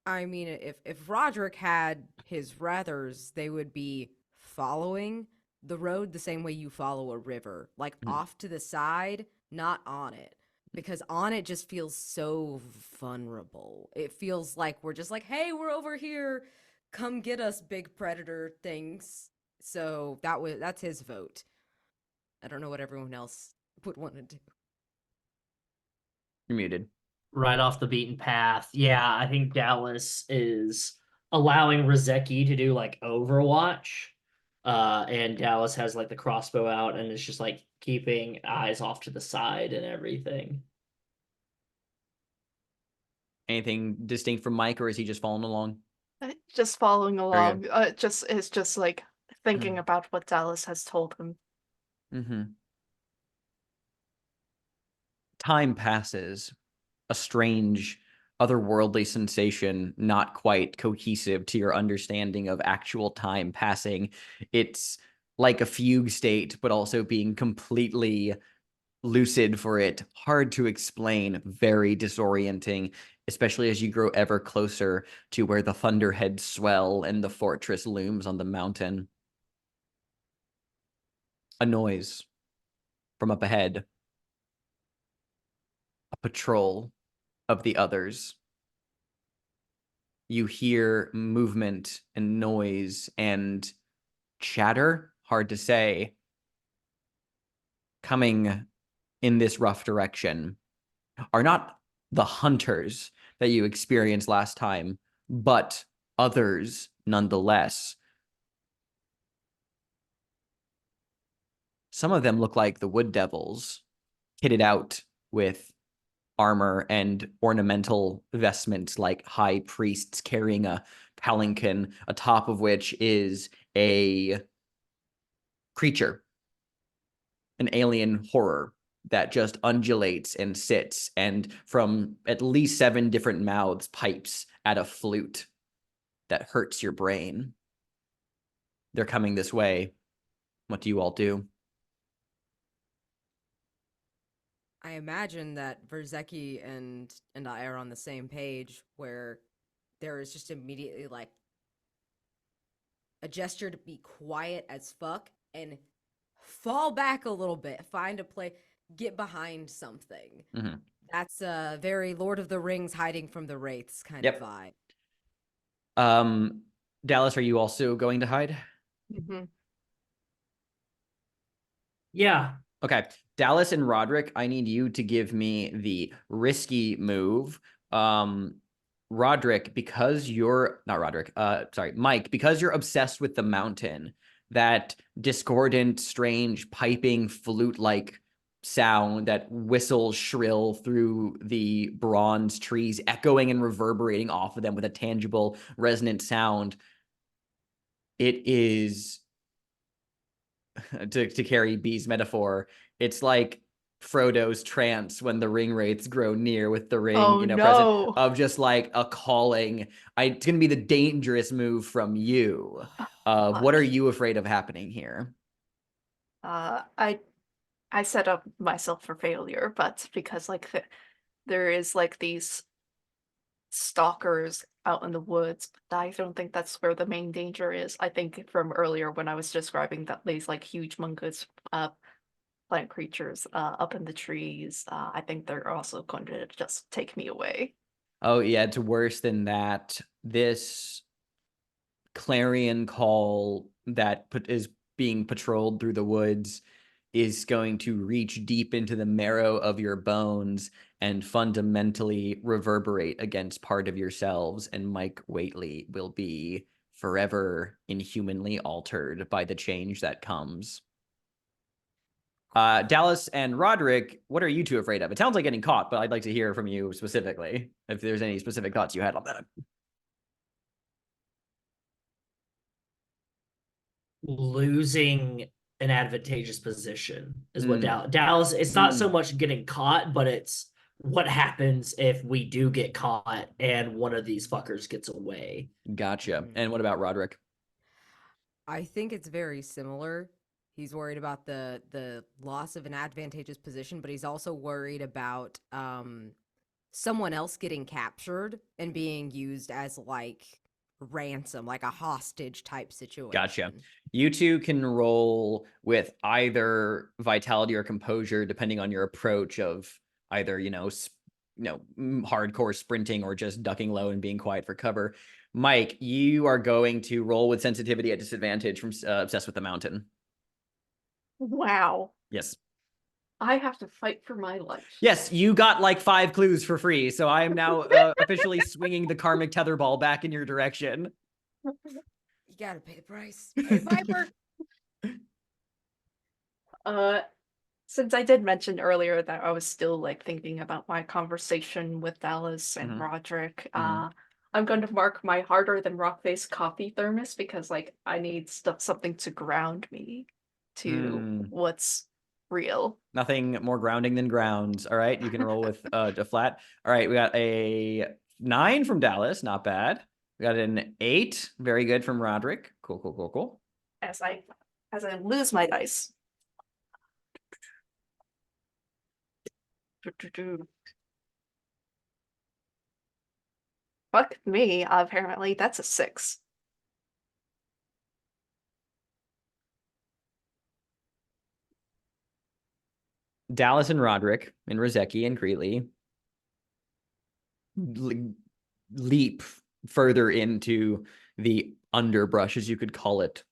I mean, if Rodrick had his rathers, they would be following the road the same way you follow a river, like Mhm. off to the side, not on it. Because on it just feels so vulnerable. It feels like we're just like, hey, we're over here. Come get us, big predator things. So that's his vote. I don't know what everyone else would want to do. You're muted. Right off the beaten path. Yeah, I think Dallas is allowing Rybitski to do like Overwatch. And Dallas has like the crossbow out and it's just like keeping eyes off to the side and everything. Anything distinct from Mike, or is he just following along? Just following Very along. good. It's just like thinking about what Dallas has told him. Mm-hmm. Time passes. A strange, otherworldly sensation, not quite cohesive to your understanding of actual time passing. It's like a fugue state, but also being completely lucid for it. Hard to explain, very disorienting, especially as you grow ever closer to where the thunderheads swell and the fortress looms on the mountain. A noise from up ahead. A patrol of the others. You hear movement and noise and chatter, hard to say, coming in this rough direction are not the hunters that you experienced last time, but others nonetheless. Some of them look like the wood devils, kitted out with armor and ornamental vestments like high priests carrying a palanquin, atop of which is a creature, an alien horror that just undulates and sits, and from at least 7 different mouths pipes at a flute that hurts your brain. They're coming this way. What do you all do? I imagine that Verzecki and I are on the same page where there is just immediately like a gesture to be quiet as fuck and fall back a little bit, find a place, get behind something. Mhm. That's a very Lord of the Rings hiding from the Wraiths kind Yep. of vibe. Dallas, are you also going to hide? Mhm. Yeah. Okay, Dallas and Rodrick, I need you to give me the risky move. Rodrick, because you're not Rodrick, Mike, because you're obsessed with the mountain, that discordant, strange, piping, flute-like sound that whistles shrill through the bronze trees, echoing and reverberating off of them with a tangible, resonant sound. It is, to carry B's metaphor, it's like Frodo's trance when the ring wraiths grow near with the ring, Oh present, no. of just like a calling. It's going to be the dangerous move from you. What are you afraid of happening here? I set up myself for failure, but because like there is like these stalkers out in the woods, but I don't think that's where the main danger is. I think from earlier when I was describing that these like huge mongoose plant creatures up in the trees, I think they're also going to just take me away. Oh yeah, it's worse than that. This clarion call that is being patrolled through the woods is going to reach deep into the marrow of your bones and fundamentally reverberate against part of yourselves, and Mike Whateley will be forever inhumanly altered by the change that comes. Dallas and Rodrick, what are you two afraid of? It sounds like getting caught, but I'd like to hear from you specifically, if there's any specific thoughts you had on that. Losing an advantageous position is what Dallas. It's not so much getting caught, but it's what happens if we do get caught and one of these fuckers gets away. Gotcha. And what about Rodrick? I think it's very similar. He's worried about the loss of an advantageous position, but he's also worried about someone else getting captured and being used as like ransom, like a hostage type situation. Gotcha. You two can roll with either vitality or composure, depending on your approach of either, hardcore sprinting or just ducking low and being quiet for cover. Mike, you are going to roll with sensitivity at disadvantage from Obsessed with the Mountain. Wow. Yes. I have to fight for my life. Yes, you got like 5 clues for free, so I am now officially swinging the karmic tetherball back in your direction. You gotta pay the price. Pay Piper. Since I did mention earlier that I was still like thinking about my conversation with Dallas and Rodrick, I'm going to mark my harder than rock face coffee thermos because like I need something to ground me to what's real. Nothing more grounding than grounds. All right, you can roll with a flat. All right, we got a 9 from Dallas, not bad. We got an 8, very good from Rodrick. Cool. As I lose my dice. Fuck me, apparently that's a 6. Dallas and Rodrick and Rybitski and Creeley leap further into the underbrush, as you could call it,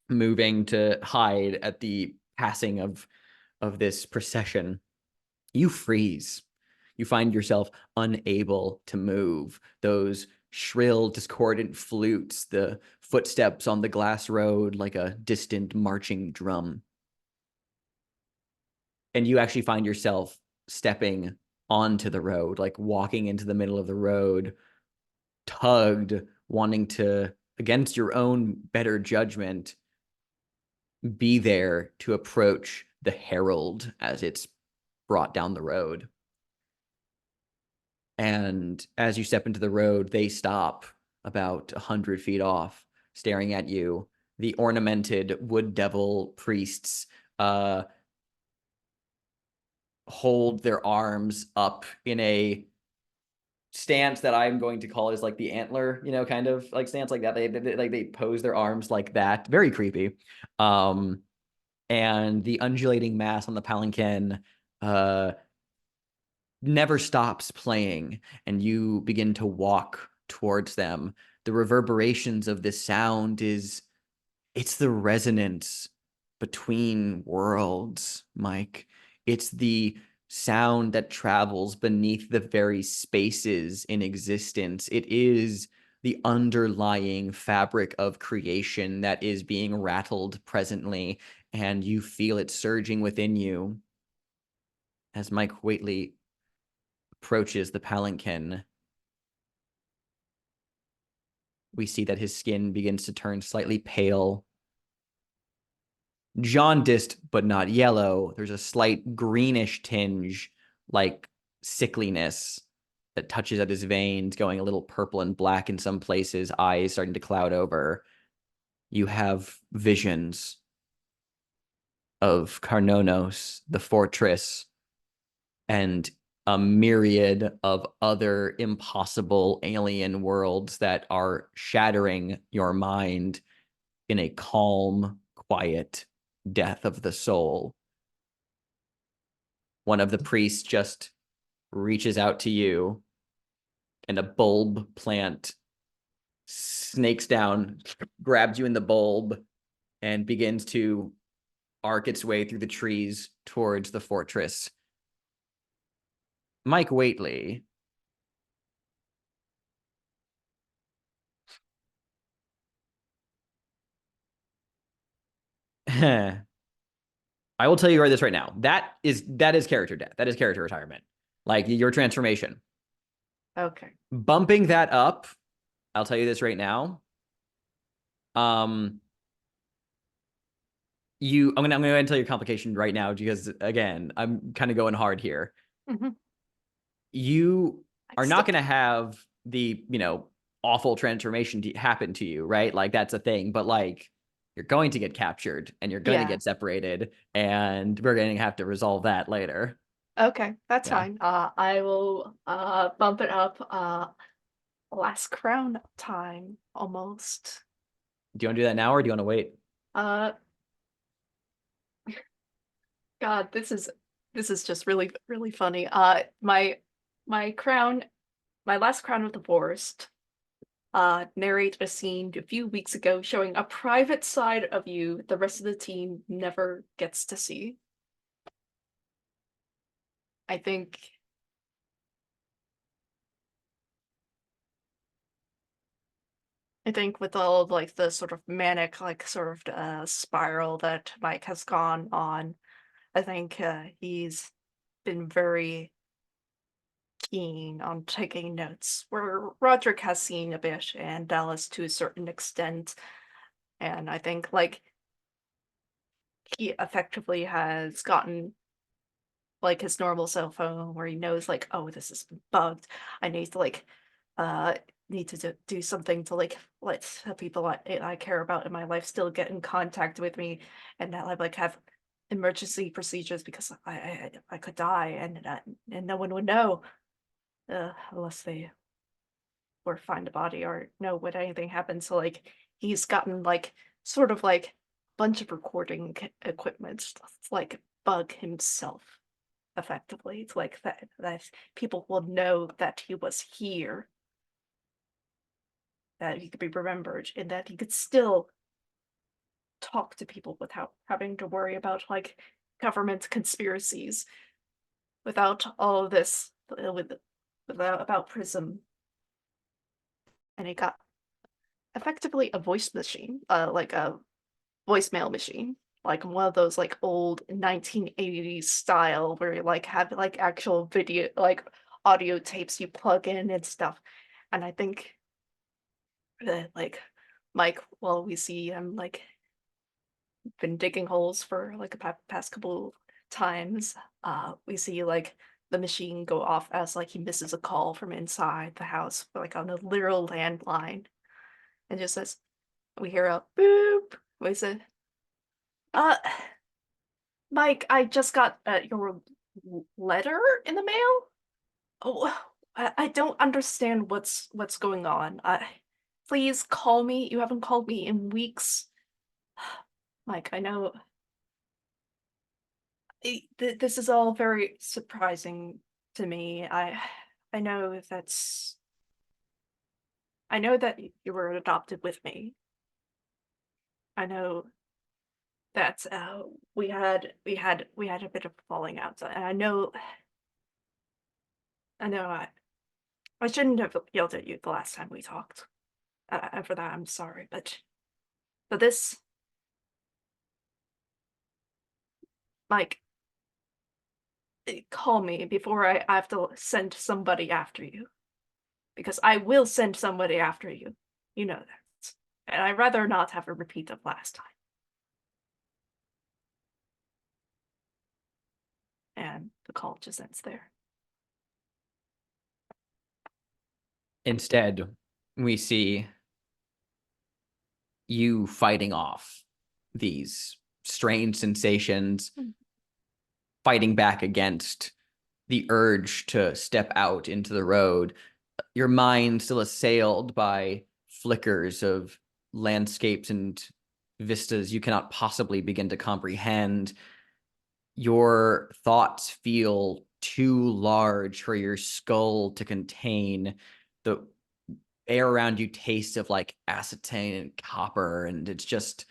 moving to hide at the passing of this procession. You freeze. You find yourself unable to move. Those shrill, discordant flutes, the footsteps on the glass road like a distant marching drum. And you actually find yourself stepping onto the road, like walking into the middle of the road, tugged, wanting to, against your own better judgment, be there to approach the herald as it's brought down the road. And as you step into the road, they stop about 100 feet off, staring at you. The ornamented wood devil priests hold their arms up in a stance that I'm going to call is like the antler, kind of like stance like that. They pose their arms like that. Very creepy. And the undulating mass on the palanquin never stops playing, and you begin to walk towards them. The reverberations of this sound it's the resonance between worlds, Mike. It's the sound that travels beneath the very spaces in existence. It is the underlying fabric of creation that is being rattled presently, and you feel it surging within you as Mike Whateley approaches the palanquin. We see that his skin begins to turn slightly pale, jaundiced but not yellow. There's a slight greenish tinge, like sickliness, that touches at his veins, going a little purple and black in some places, eyes starting to cloud over. You have visions of Carnonos, the fortress, and a myriad of other impossible alien worlds that are shattering your mind in a calm, quiet death of the soul. One of the priests just reaches out to you, and a bulb plant snakes down, grabs you in the bulb, and begins to arc its way through the trees towards the fortress. Mike Whateley, I will tell you right this right now. That is character death. That is character retirement. Like your transformation. Okay. Bumping that up, I'll tell you this right now. I'm gonna go ahead and tell you your complication right now because again, I'm kind of going hard here. Mm-hmm. You are not gonna have the, awful transformation happen to you, right? Like that's a thing, but like you're going to get captured and you're going to get separated, and we're going to have to resolve that later. Okay, that's Yeah. fine. I will bump it up last crown time almost. Do you want to do that now or do you want to wait? God, this is just really, really funny. My crown, my last crown of the forest, narrate a scene a few weeks ago showing a private side of you the rest of the team never gets to see. I think with all of like the sort of manic sort of spiral that Mike has gone on, I think he's been very keen on taking notes, where Rodrick has seen a bit and Ellis to a certain extent. And I think like he effectively has gotten like his normal cell phone where he knows like, oh, this is bugged. I need to like need to do something to like let the people I care about in my life still get in contact with me, and that I like have emergency procedures because I could die and no one would know unless they or find a body or know what anything happened. So like he's gotten like sort of like a bunch of recording equipment to like bug himself effectively. It's like that people will know that he was here, that he could be remembered, and that he could still talk to people without having to worry about like government conspiracies, without all of this about Prism. And he got effectively a voice machine, like a voicemail machine, like one of those like old 1980s style where you like have like actual video, like audio tapes you plug in and stuff. And I think that like Mike, well, we see him like been digging holes for like a past couple times. We see like the machine go off as like he misses a call from inside the house, like on a literal landline, and just says, we hear a boop. We say, uh, Mike, I just got your letter in the mail. Oh, I don't understand what's going on. Please call me. You haven't called me in weeks. Mike, I know this is all very surprising to me. I know I know that you were adopted with me. I know that we had a bit of falling out, and I know I know I shouldn't have yelled at you the last time we talked. And for that, I'm sorry, but this, Mike, call me before I have to send somebody after you. Because I will send somebody after you. You know that. And I'd rather not have a repeat of last time. And the call just ends there. Instead, we see you fighting off these strange sensations, fighting back against the urge to step out into the road. Your mind still assailed by flickers of landscapes and vistas you cannot possibly begin to comprehend. Your thoughts feel too large for your skull to contain. The air around you tastes of like acetane and copper, and it's just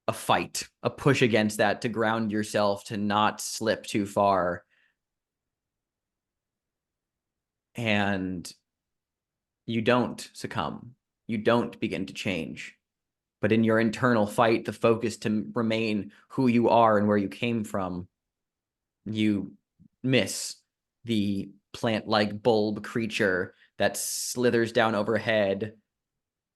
a fight, a push against that to ground yourself, to not slip too far. And you don't succumb. You don't begin to change. But in your internal fight, the focus to remain who you are and where you came from, you miss the plant-like bulb creature that slithers down overhead,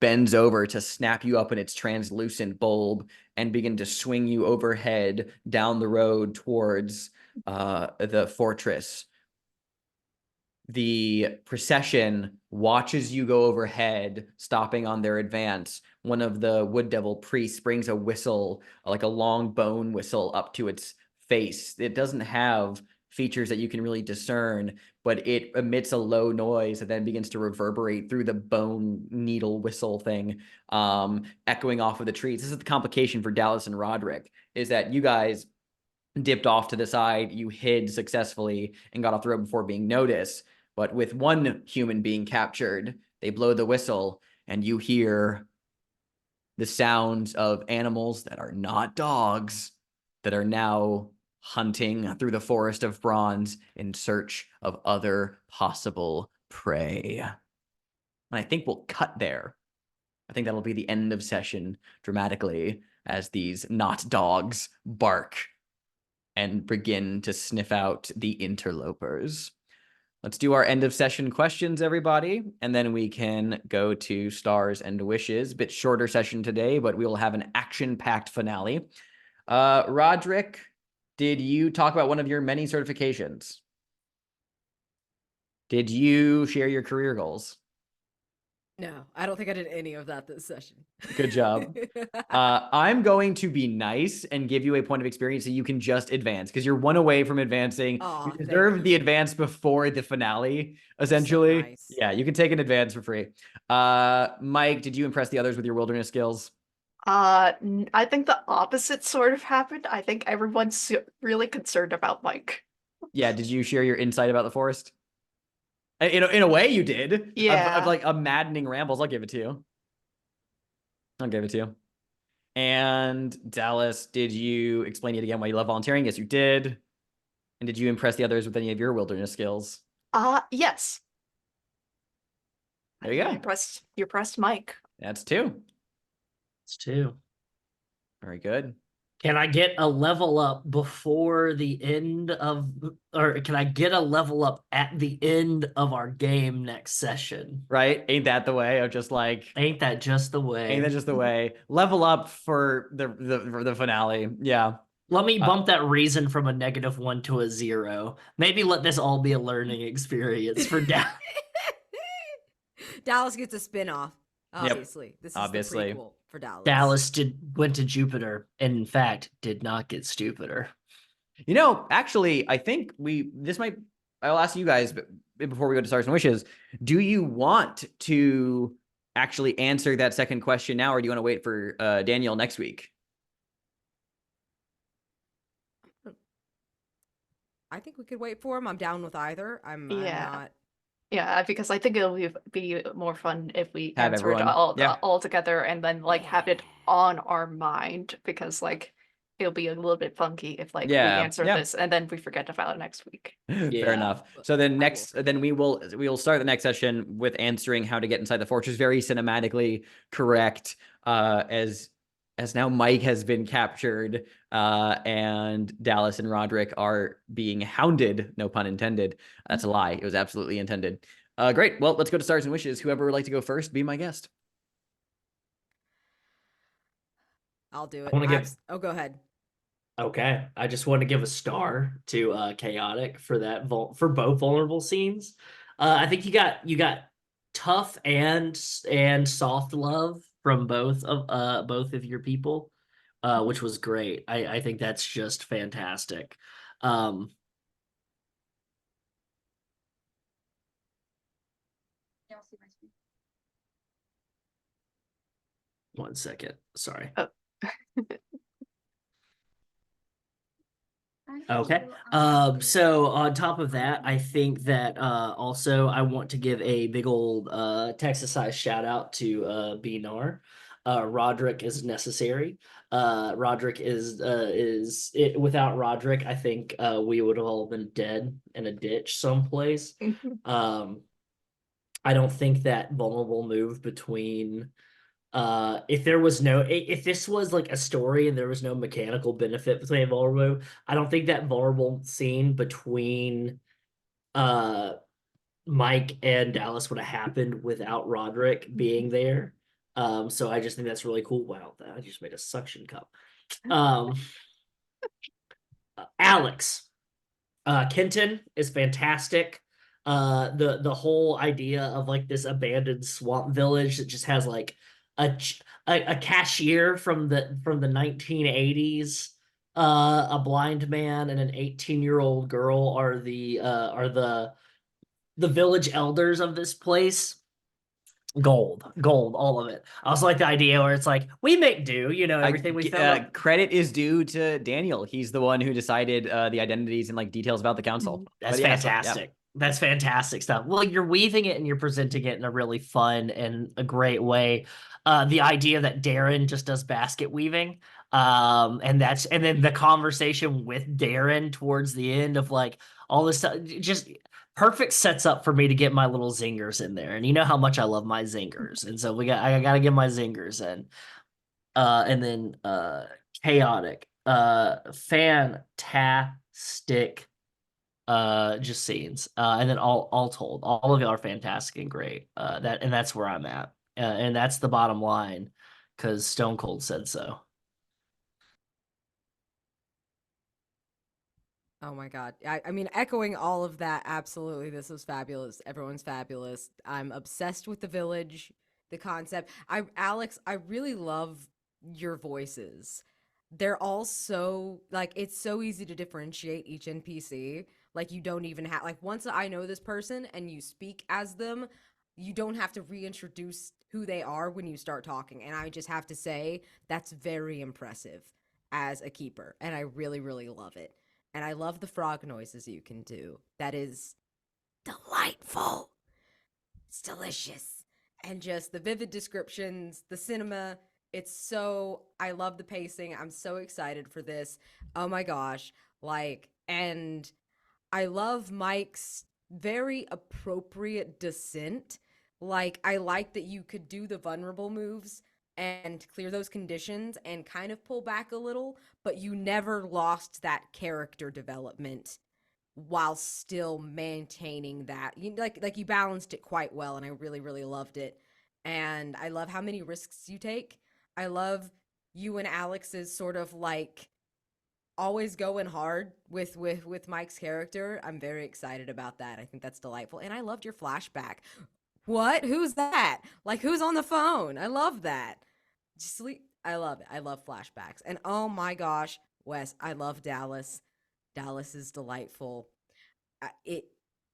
bends over to snap you up in its translucent bulb, and begin to swing you overhead down the road towards the fortress. The procession watches you go overhead, stopping on their advance. One of the wood devil priests brings a whistle, like a long bone whistle, up to its face. It doesn't have features that you can really discern, but it emits a low noise that then begins to reverberate through the bone needle whistle thing, echoing off of the trees. This is the complication for Dallas and Rodrick, is that you guys dipped off to the side, you hid successfully and got off the road before being noticed. But with one human being captured, they blow the whistle and you hear the sounds of animals that are not dogs that are now hunting through the forest of bronze in search of other possible prey. And I think we'll cut there. I think that'll be the end of session dramatically as these not dogs bark and begin to sniff out the interlopers. Let's do our end of session questions, everybody, and then we can go to stars and wishes. Bit shorter session today, but we will have an action-packed finale. Rodrick, did you talk about one of your many certifications? Did you share your career goals? No, I don't think I did any of that this session. Good job. I'm going to be nice and give you a point of experience so you can just advance, because you're one away from advancing. Aw, You thank deserve you. the advance before the finale, essentially. nice. Yeah, you can take an advance for free. Mike, did you impress the others with your wilderness skills? I think the opposite sort of happened. I think everyone's really concerned about Mike. Yeah, did you share your insight about the forest? In a way, you did. Yeah. Of like a maddening rambles. I'll give it to you. I'll give it to you. And Dallas, did you explain yet again why you love volunteering? Yes, you did. And did you impress the others with any of your wilderness skills? Yes. There you go. You pressed Mike. That's 2. It's 2. Very good. Can I get a level up before the end of, or can I get a level up at the end of our game next session? Right? Ain't that the way? Of just like, Ain't that just the way? ain't that just the way? Level up for the finale. Yeah. Let me bump that reason from a -1 to a 0. Maybe let this all be a learning experience for Dallas. Dallas gets a spin-off. Yep. Obviously. This is Obviously. the prequel for Dallas. Dallas went to Jupiter, and in fact, did not get stupider. You know, actually, I think I'll ask you guys before we go to stars and wishes. Do you want to actually answer that second question now, or do you want to wait for Daniel next week? I think we could wait for him. I'm down with either. I'm not. Yeah, because I think it'll be more fun if we Have answer it everyone. all Yeah. all together and then like have it on our mind, because like it'll be a little bit funky if like we Yeah, answer yeah. this and then we forget to file it next week. Fair Yeah. enough. So then I will. then we will start the next session with answering how to get inside the fortress. Very cinematically correct. As now Mike has been captured, and Dallas and Rodrick are being hounded. No pun intended. That's a lie. It was absolutely intended. Great. Well, let's go to stars and wishes. Whoever would like to go first, be my guest. I'll do it. wanna give- Oh, go ahead. Okay, I just want to give a star to Chaotic for that for both vulnerable scenes. I think you got tough and soft love from both of your people, which was great. I think that's just fantastic. Um, One second, sorry. Oh. Okay. So on top of that, I think that also I want to give a big old Texas-sized shout out to Narr. Rodrick is necessary. Rodrick is it, without Rodrick, I think we would have all been dead in a ditch someplace. I don't think that vulnerable move between if this was like a story and there was no mechanical benefit between a vulnerable, I don't think that vulnerable scene between Mike and Dallas would have happened without Rodrick being there. So I just think that's really cool. Wow, I just made a suction cup. Alex Kenton is fantastic. The whole idea of like this abandoned swamp village that just has like a cashier from the 1980s, a blind man and an 18-year-old girl are the village elders of this place. Gold, all of it. I also like the idea where it's like we make do, everything we fill up. Credit is due to Daniel. He's the one who decided the identities and like details about the council. That's But yeah, so, fantastic. That's fantastic stuff. Well, you're weaving it and you're presenting it in a really fun and a great way. The idea that Darren just does basket weaving, and then the conversation with Darren towards the end of like all this stuff, just perfect sets up for me to get my little zingers in there. And you know how much I love my zingers, and so I gotta get my zingers in. And then chaotic, fantastic. Just scenes, and then all told, all of you are fantastic and great. That's where I'm at, and that's the bottom line, because Stone Cold said so. Oh my God. I mean, echoing all of that, absolutely. This was fabulous. Everyone's fabulous. I'm obsessed with the village, the concept. Alex, I really love your voices. They're all so, like, it's so easy to differentiate each NPC. Like, you don't even have, like, once I know this person and you speak as them, you don't have to reintroduce who they are when you start talking. And I just have to say, that's very impressive as a keeper. And I really, really love it. And I love the frog noises you can do. That is delightful. It's delicious. And just the vivid descriptions, the cinema. I love the pacing. I'm so excited for this. Oh my gosh. And I love Mike's very appropriate descent. I like that you could do the vulnerable moves and clear those conditions and kind of pull back a little, but you never lost that character development while still maintaining that. You balanced it quite well, and I really, really loved it. And I love how many risks you take. I love you and Alex's sort of always going hard with Mike's character. I'm very excited about that. I think that's delightful. And I loved your flashback. What? Who's that? Who's on the phone? I love that. I love it. I love flashbacks. And oh my gosh, Wes, I love Dallas. Dallas is delightful.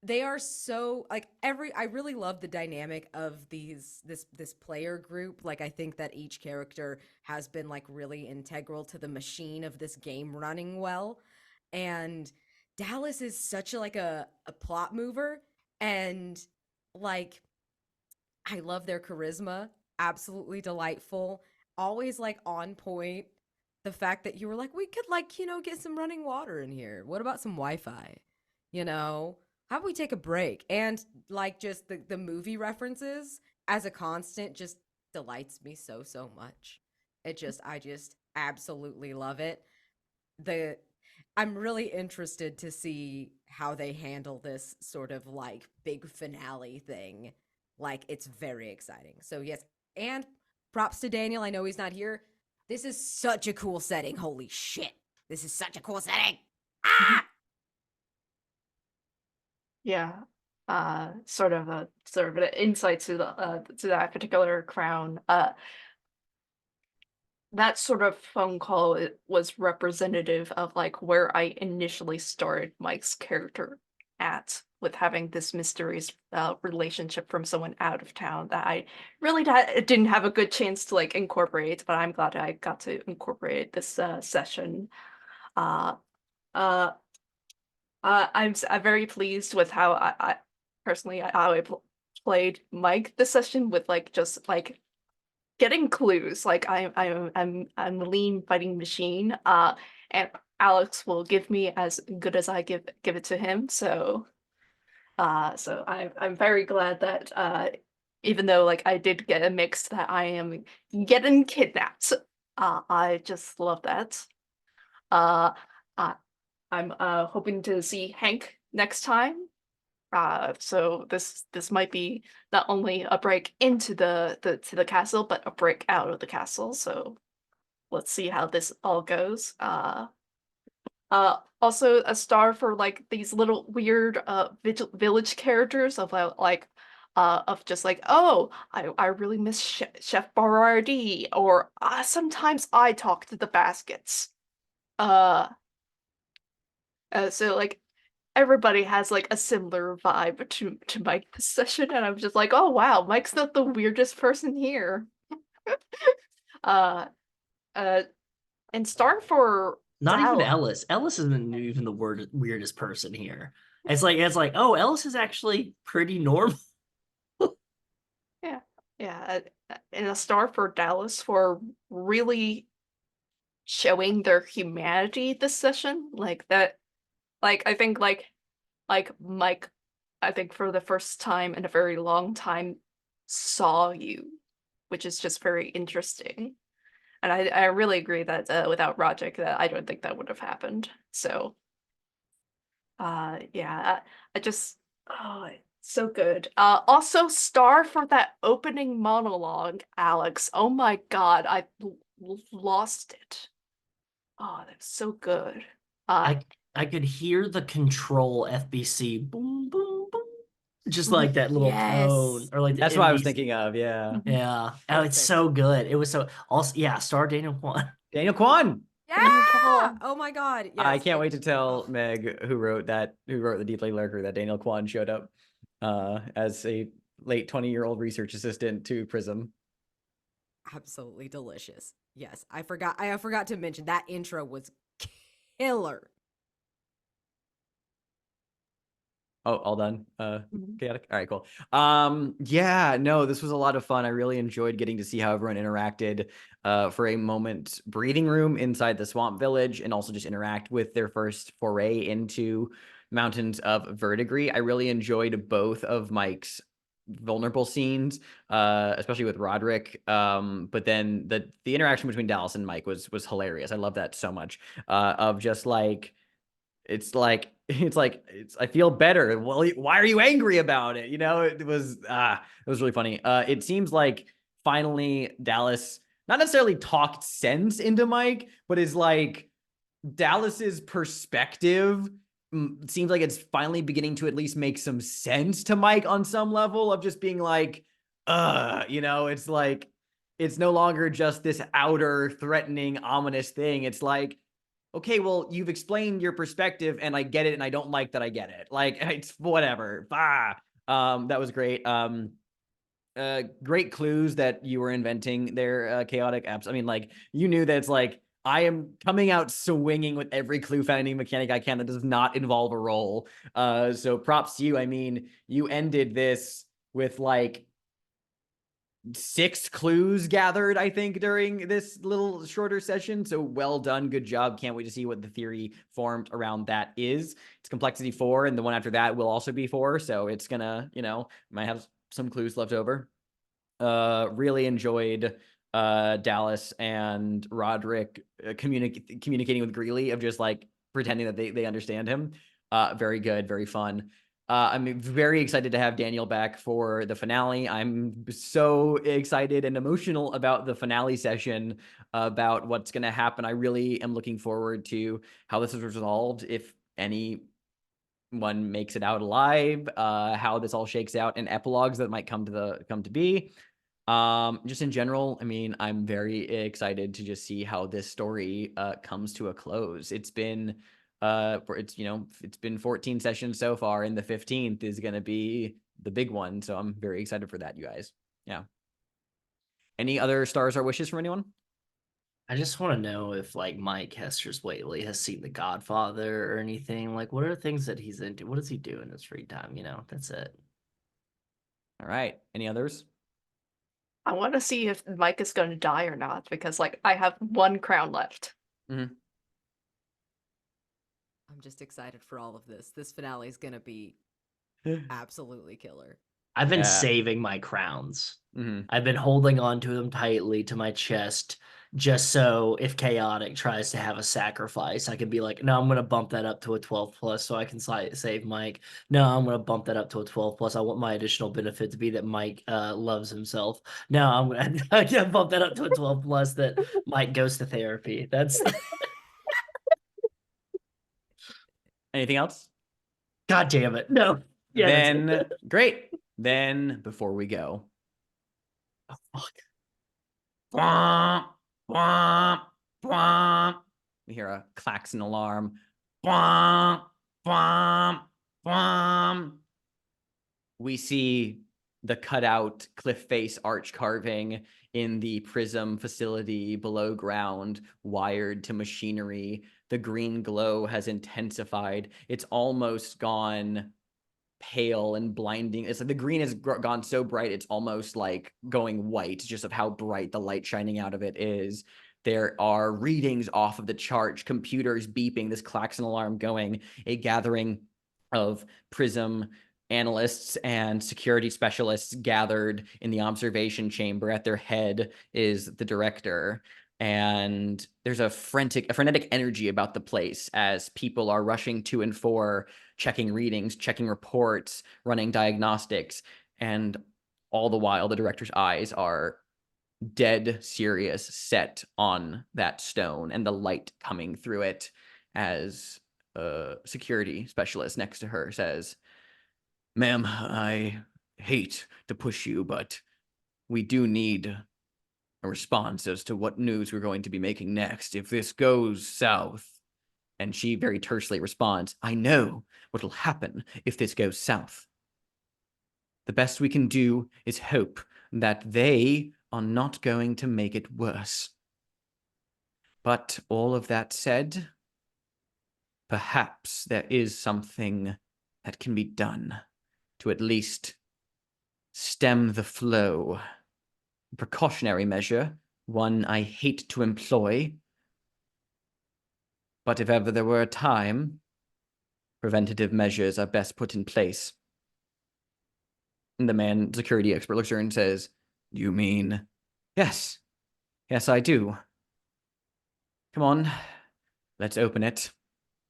They are so I really love the dynamic of this player group. I think that each character has been really integral to the machine of this game running well. And Dallas is such a plot mover, and I love their charisma. Absolutely delightful. Always on point. the fact that you were like, we could like, get some running water in here. What about some Wi-Fi? How about we take a break? And like just the movie references as a constant just delights me so, so much. I just absolutely love it. I'm really interested to see how they handle this sort of like big finale thing. Like, it's very exciting. So yes, and props to Daniel. I know he's not here. This is such a cool setting. Holy shit. This is such a cool setting. Ah! Yeah. Sort of an insight to that particular crown. That sort of phone call was representative of like where I initially started Mike's character at, with having this mysterious relationship from someone out of town that I really didn't have a good chance to like incorporate, but I'm glad I got to incorporate this session. Uh, uh, I'm very pleased with how I personally how I played Mike this session, with like just like getting clues. Like I'm a lean fighting machine. And Alex will give me as good as I give it to him. So I'm very glad that even though like I did get a mix that I am getting kidnapped. I just love that. Uh, I'm hoping to see Hank next time. So this might be not only a break into the castle, but a break out of the castle. So let's see how this all goes. Also a star for like these little weird village characters of of just like, oh, I really miss Chef Barardi, or sometimes I talk to the baskets. Uh, so like everybody has like a similar vibe to Mike this session, and I'm just like, oh wow, Mike's not the weirdest person here. uh, uh, and star for Not even Dal. Ellis. Ellis isn't even the weirdest person here. It's like, oh, Ellis is actually pretty normal. Yeah, and a star for Dallas for really showing their humanity this session, like that. Like I think like Mike, I think for the first time in a very long time, saw you, which is just very interesting. And I really agree that without Rodrick, that I don't think that would have happened. So yeah, I just, oh, it's so good. Also star for that opening monologue, Alex. Oh my God, I lost it. Oh, that's so good. I could hear the control FBC boom boom boom, just like that little tone, Yes. or like the That's what I was NBC. thinking of. Yeah. Yeah. Oh, it's Perfect. so good. It was so also, yeah, star Daniel Kwan. Daniel Kwan. Yeah. Oh my God. Yes. I can't wait to tell Oh, Meg, who wrote the Deeply Lurker, that Daniel Kwan showed up as a late 20-year-old research assistant to Prism. absolutely delicious. Yes. I forgot to mention that intro was killer. Oh, all done. Mhm. Chaotic. All right, cool. Yeah, no, this was a lot of fun. I really enjoyed getting to see how everyone interacted for a moment breathing room inside the swamp village, and also just interact with their first foray into Mountains of Verdigris. I really enjoyed both of Mike's vulnerable scenes, especially with Rodrick. But then the interaction between Dallas and Mike was hilarious. I love that so much. Of just like, I feel better. Well, why are you angry about it? It was really funny. It seems like finally Dallas not necessarily talked sense into Mike, but is like Dallas's perspective seems like it's finally beginning to at least make some sense to Mike on some level, of just being like, it's like, it's no longer just this outer threatening, ominous thing. It's like, okay, well, you've explained your perspective and I get it, and I don't like that I get it. Like, it's whatever. That was great. Great clues that you were inventing there, chaotic apps. I mean, like, you knew that it's like, I am coming out swinging with every clue finding mechanic I can that does not involve a roll. So props to you. I mean, you ended this with like 6 clues gathered, I think, during this little shorter session. So well done. Good job. Can't wait to see what the theory formed around that is. It's complexity 4, and the one after that will also be 4. So it's gonna, might have some clues left over. Really enjoyed Dallas and Rodrick communicating with Greeley of just like pretending that they understand him. Very good, very fun. I'm very excited to have Daniel back for the finale. I'm so excited and emotional about the finale session, about what's going to happen. I really am looking forward to how this is resolved, if anyone makes it out alive, how this all shakes out, and epilogues that might come to be. Just in general, I mean, I'm very excited to just see how this story comes to a close. It's been it's been 14 sessions so far, and the 15th is going to be the big one. So I'm very excited for that, you guys. Yeah. Any other stars or wishes from anyone? I just want to know if like Mike Hestors Whateley has seen The Godfather or anything. Like, what are things that he's into? What does he do in his free time? That's it. All right. Any others? I want to see if Mike is going to die or not, because like I have 1 crown left. Mm-hmm. I'm just excited for all of this. This finale is gonna be absolutely killer. I've been Yeah. saving my crowns. Mm-hmm. I've been holding on to them tightly to my chest, just so if Chaotic tries to have a sacrifice, I can be like, no, I'm going to bump that up to a 12 plus so I can save Mike. No, I'm going to bump that up to a 12 plus. I want my additional benefit to be that Mike loves himself. No, I'm going to bump that up to a 12 plus that Mike goes to therapy. That's Anything else? God damn it. No. Yeah, Then great. Then before we go, oh, fuck. Bwomp, bwomp, bwomp. We hear a klaxon alarm. Bwomp, bwomp, bwomp. We see the cutout cliff face arch carving in the prism facility below ground, wired to machinery. The green glow has intensified. It's almost gone pale and blinding. It's like the green has gone so bright it's almost like going white, just of how bright the light shining out of it is. There are readings off of the chart, computers beeping, this klaxon alarm going, a gathering of prism analysts and security specialists gathered in the observation chamber. At their head is the director. And there's a frenetic energy about the place as people are rushing to and for, checking readings, checking reports, running diagnostics. And all the while, the director's eyes are dead serious, set on that stone and the light coming through it, as a security specialist next to her says, "Ma'am, I hate to push you, but we do need a response as to what news we're going to be making next. If this goes south." And she very tersely responds, "I know what will happen if this goes south. The best we can do is hope that they are not going to make it worse. But all of that said, perhaps there is something that can be done to at least stem the flow. A precautionary measure, one I hate to employ, but if ever there were a time, preventative measures are best put in place." And the man, security expert, looks at her and says, "You mean?" "Yes. Yes, I do. Come on, let's open it."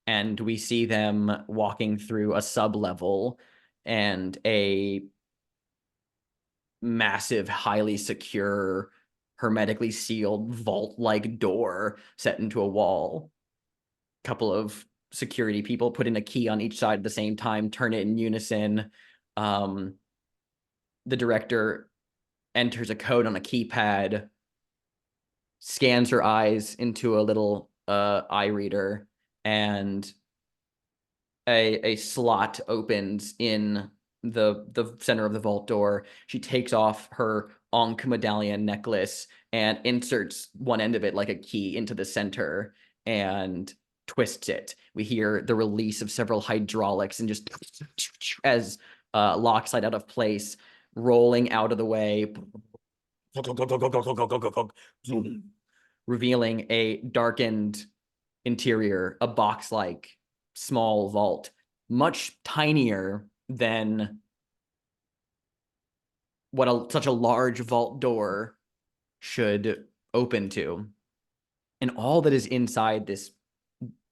And we see them walking through a sub-level and a massive, highly secure, hermetically sealed vault-like door set into a wall. A couple of security people put in a key on each side at the same time, turn it in unison. The director enters a code on a keypad, scans her eyes into a little eye reader, and a slot opens in the center of the vault door. She takes off her Ankh medallion necklace and inserts one end of it like a key into the center and twists it. We hear the release of several hydraulics and just as locks slide out of place, rolling out of the way. revealing a darkened interior, a box-like small vault, much tinier than what such a large vault door should open to. And all that is inside this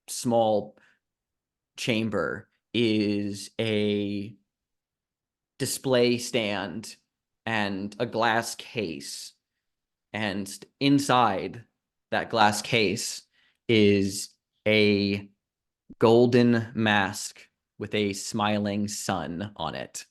small chamber is a display stand and a glass case. And inside that glass case is a golden mask with a smiling sun on it.